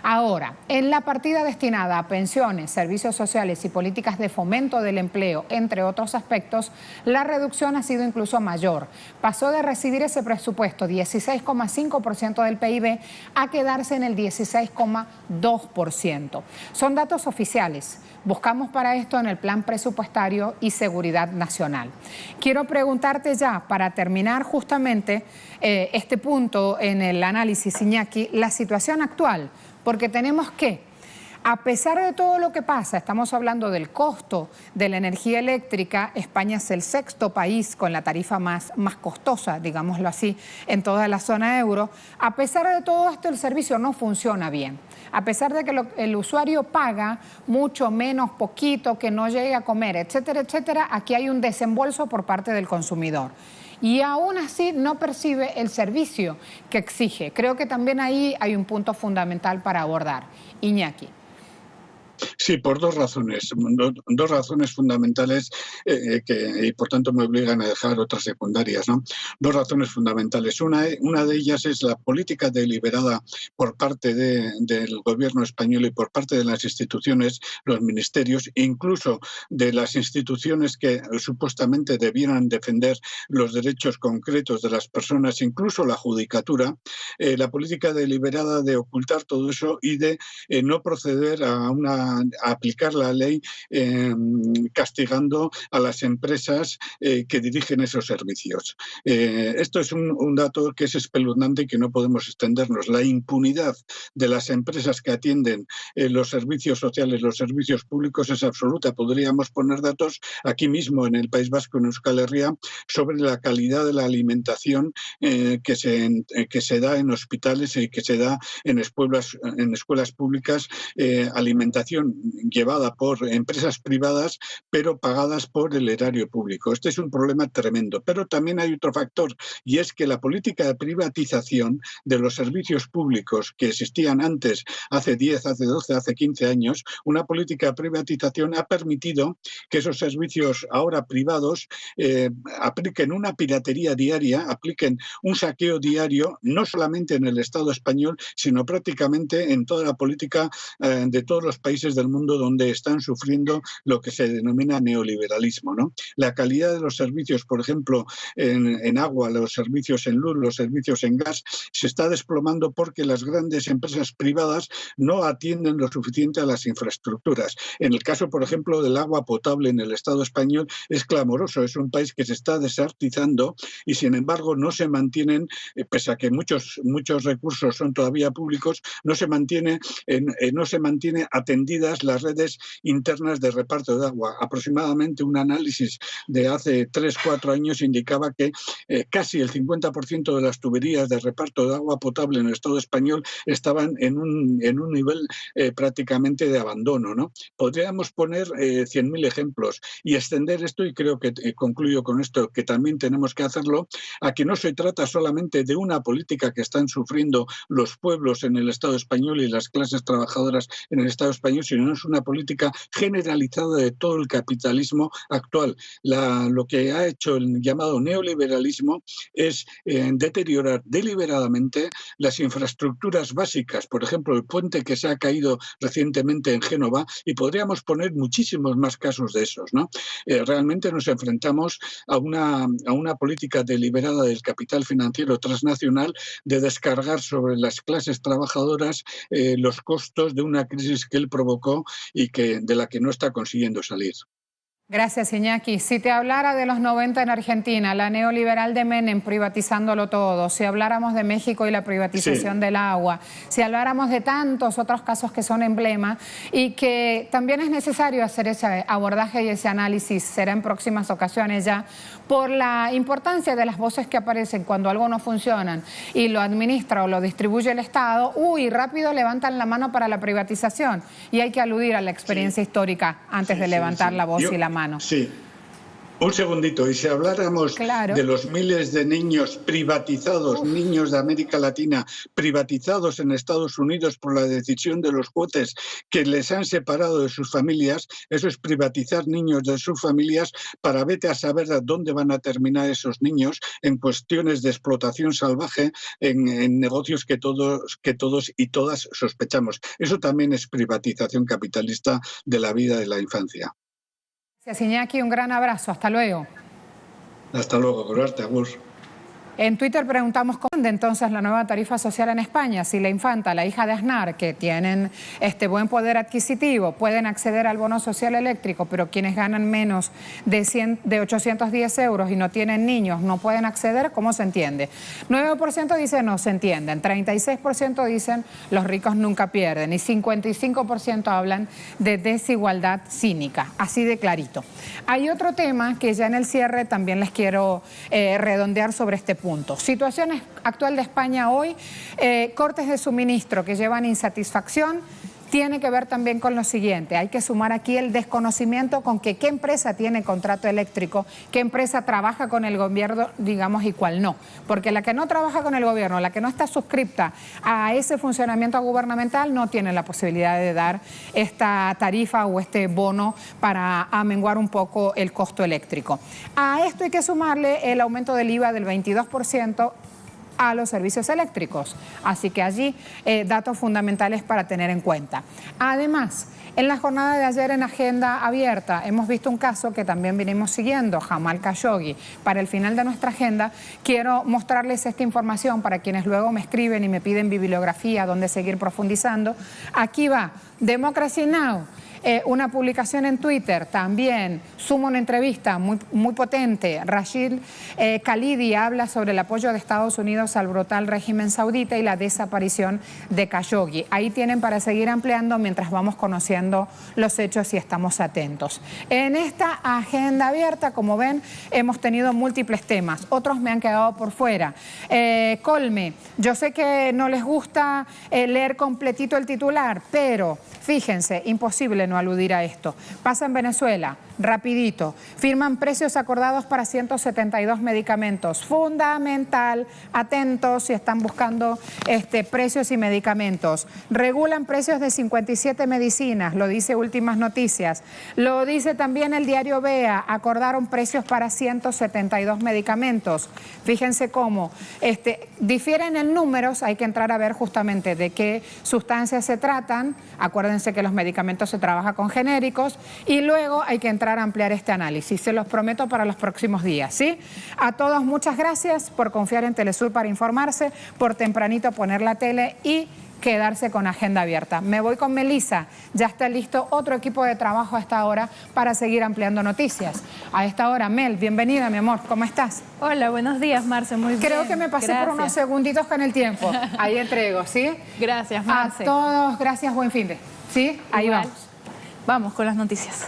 Ahora, en la partida destinada a pensiones, servicios sociales y políticas de fomento del empleo, entre otros aspectos, la reducción ha sido incluso mayor. Pasó de recibir ese presupuesto, 16,5% del PIB, a quedarse en el 16,2%. Son datos oficiales. Buscamos para esto en el Plan Presupuestario y Seguridad Nacional. Quiero preguntarte ya, para terminar justamente este punto en el análisis, Iñaki, la situación actual, porque tenemos que, a pesar de todo lo que pasa, estamos hablando del costo de la energía eléctrica. España es el 6º país con la tarifa más costosa, digámoslo así, en toda la zona euro. A pesar de todo esto, el servicio no funciona bien. A pesar de que el usuario paga mucho menos, poquito, que no llegue a comer, etcétera, etcétera, aquí hay un desembolso por parte del consumidor. Y aún así no percibe el servicio que exige. Creo que también ahí hay un punto fundamental para abordar. Iñaki. Sí, por 2 razones. 2 razones fundamentales y por tanto me obligan a dejar otras secundarias, ¿no? 2 razones fundamentales. Una de ellas es la política deliberada por parte del gobierno español y por parte de las instituciones, los ministerios, incluso de las instituciones que supuestamente debieran defender los derechos concretos de las personas, incluso la judicatura, la política deliberada de ocultar todo eso y de no proceder a una aplicar la ley castigando a las empresas que dirigen esos servicios. Esto es un dato que es espeluznante y que no podemos extendernos. La impunidad de las empresas que atienden los servicios sociales, los servicios públicos es absoluta. Podríamos poner datos aquí mismo en el País Vasco, en Euskal Herria, sobre la calidad de la alimentación que se da en hospitales y que se da en escuelas públicas, alimentación llevada por empresas privadas pero pagadas por el erario público. Este es un problema tremendo, pero también hay otro factor, y es que la política de privatización de los servicios públicos que existían antes, hace 10, hace 12, hace 15 años, una política de privatización ha permitido que esos servicios ahora privados apliquen una piratería diaria, apliquen un saqueo diario, no solamente en el Estado español, sino prácticamente en toda la política de todos los países del mundo donde están sufriendo lo que se denomina neoliberalismo, ¿no? La calidad de los servicios, por ejemplo, en agua, los servicios en luz, los servicios en gas, se está desplomando porque las grandes empresas privadas no atienden lo suficiente a las infraestructuras. En el caso, por ejemplo, del agua potable en el Estado español es clamoroso. Es un país que se está desertizando y, sin embargo, no se mantienen, pese a que muchos recursos son todavía públicos, no se mantiene atendidas las redes internas de reparto de agua. Aproximadamente un análisis de hace 3-4 años indicaba que casi el 50% de las tuberías de reparto de agua potable en el Estado español estaban en un nivel prácticamente de abandono, ¿no? Podríamos poner 100.000 ejemplos y extender esto, y creo que concluyo con esto, que también tenemos que hacerlo, a que no se trata solamente de una política que están sufriendo los pueblos en el Estado español y las clases trabajadoras en el Estado español, sino es una política generalizada de todo el capitalismo actual. Lo que ha hecho el llamado neoliberalismo es deteriorar deliberadamente las infraestructuras básicas, por ejemplo, el puente que se ha caído recientemente en Génova, y podríamos poner muchísimos más casos de esos, ¿no? Realmente nos enfrentamos a una política deliberada del capital financiero transnacional de descargar sobre las clases trabajadoras los costos de una crisis que él provocó y de la que no está consiguiendo salir. Gracias, Iñaki. Si te hablara de los 90 en Argentina, la neoliberal de Menem privatizándolo todo, si habláramos de México y la privatización del agua, si habláramos de tantos otros casos que son emblema y que también es necesario hacer ese abordaje y ese análisis, será en próximas ocasiones ya, por la importancia de las voces que aparecen cuando algo no funciona y lo administra o lo distribuye el Estado, rápido levantan la mano para la privatización, y hay que aludir a la experiencia histórica antes de levantar la voz y la mano. Sí. Un segundito, y si habláramos de los miles de niños privatizados, niños de América Latina, privatizados en Estados Unidos por la decisión de los jueces que les han separado de sus familias, eso es privatizar niños de sus familias para vete a saber a dónde van a terminar esos niños en cuestiones de explotación salvaje, en negocios que todos y todas sospechamos. Eso también es privatización capitalista de la vida de la infancia. Gracias, Iñaki, un gran abrazo, hasta luego. Hasta luego, Corarte, agur. En Twitter preguntamos cómo entonces la nueva tarifa social en España, si la infanta, la hija de Aznar, que tienen buen poder adquisitivo, pueden acceder al bono social eléctrico, pero quienes ganan menos de 810 euros y no tienen niños no pueden acceder. ¿Cómo se entiende? 9% dicen no se entienden, 36% dicen los ricos nunca pierden y 55% hablan de desigualdad cínica, así de clarito. Hay otro tema que ya en el cierre también les quiero redondear sobre este punto. Situación actual de España hoy, cortes de suministro que llevan insatisfacción, tiene que ver también con lo siguiente. Hay que sumar aquí el desconocimiento con qué empresa tiene contrato eléctrico, qué empresa trabaja con el gobierno, digamos, y cuál no. Porque la que no trabaja con el gobierno, la que no está suscripta a ese funcionamiento gubernamental, no tiene la posibilidad de dar esta tarifa o este bono para amenguar un poco el costo eléctrico. A esto hay que sumarle el aumento del IVA del 22% a los servicios eléctricos. Así que allí datos fundamentales para tener en cuenta. Además, en la jornada de ayer en Agenda Abierta hemos visto un caso que también venimos siguiendo, Jamal Khashoggi. Para el final de nuestra agenda quiero mostrarles esta información para quienes luego me escriben y me piden bibliografía donde seguir profundizando. Aquí va Democracy Now! Una publicación en Twitter también suma una entrevista muy potente. Rashid Khalidi habla sobre el apoyo de Estados Unidos al brutal régimen saudita y la desaparición de Khashoggi. Ahí tienen para seguir ampliando mientras vamos conociendo los hechos y estamos atentos. En esta agenda abierta, como ven, hemos tenido múltiples temas. Otros me han quedado por fuera. Colme, yo sé que no les gusta leer completito el titular, pero fíjense, imposible no aludir a esto. Pasa en Venezuela, rapidito. Firman precios acordados para 172 medicamentos. Fundamental, atentos si están buscando precios y medicamentos. Regulan precios de 57 medicinas, lo dice Últimas Noticias. Lo dice también el diario Vea, acordaron precios para 172 medicamentos. Fíjense cómo difieren en números, hay que entrar a ver justamente de qué sustancias se tratan. Acuérdense que los medicamentos se trabajan con genéricos y luego hay que entrar a ampliar este análisis. Se los prometo para los próximos días, ¿sí? A todos muchas gracias por confiar en Telesur para informarse, por tempranito poner la tele y quedarse con agenda abierta. Me voy con Melissa, ya está listo otro equipo de trabajo a esta hora para seguir ampliando noticias. A esta hora, Mel, bienvenida, mi amor, ¿cómo estás? Hola, buenos días, Marce, muy bien. Creo que me pasé por unos segunditos con el tiempo. Ahí entrego, ¿sí? Gracias, Marce. A todos, gracias, buen fin de. ¿Sí? Ahí vamos. Vamos con las noticias.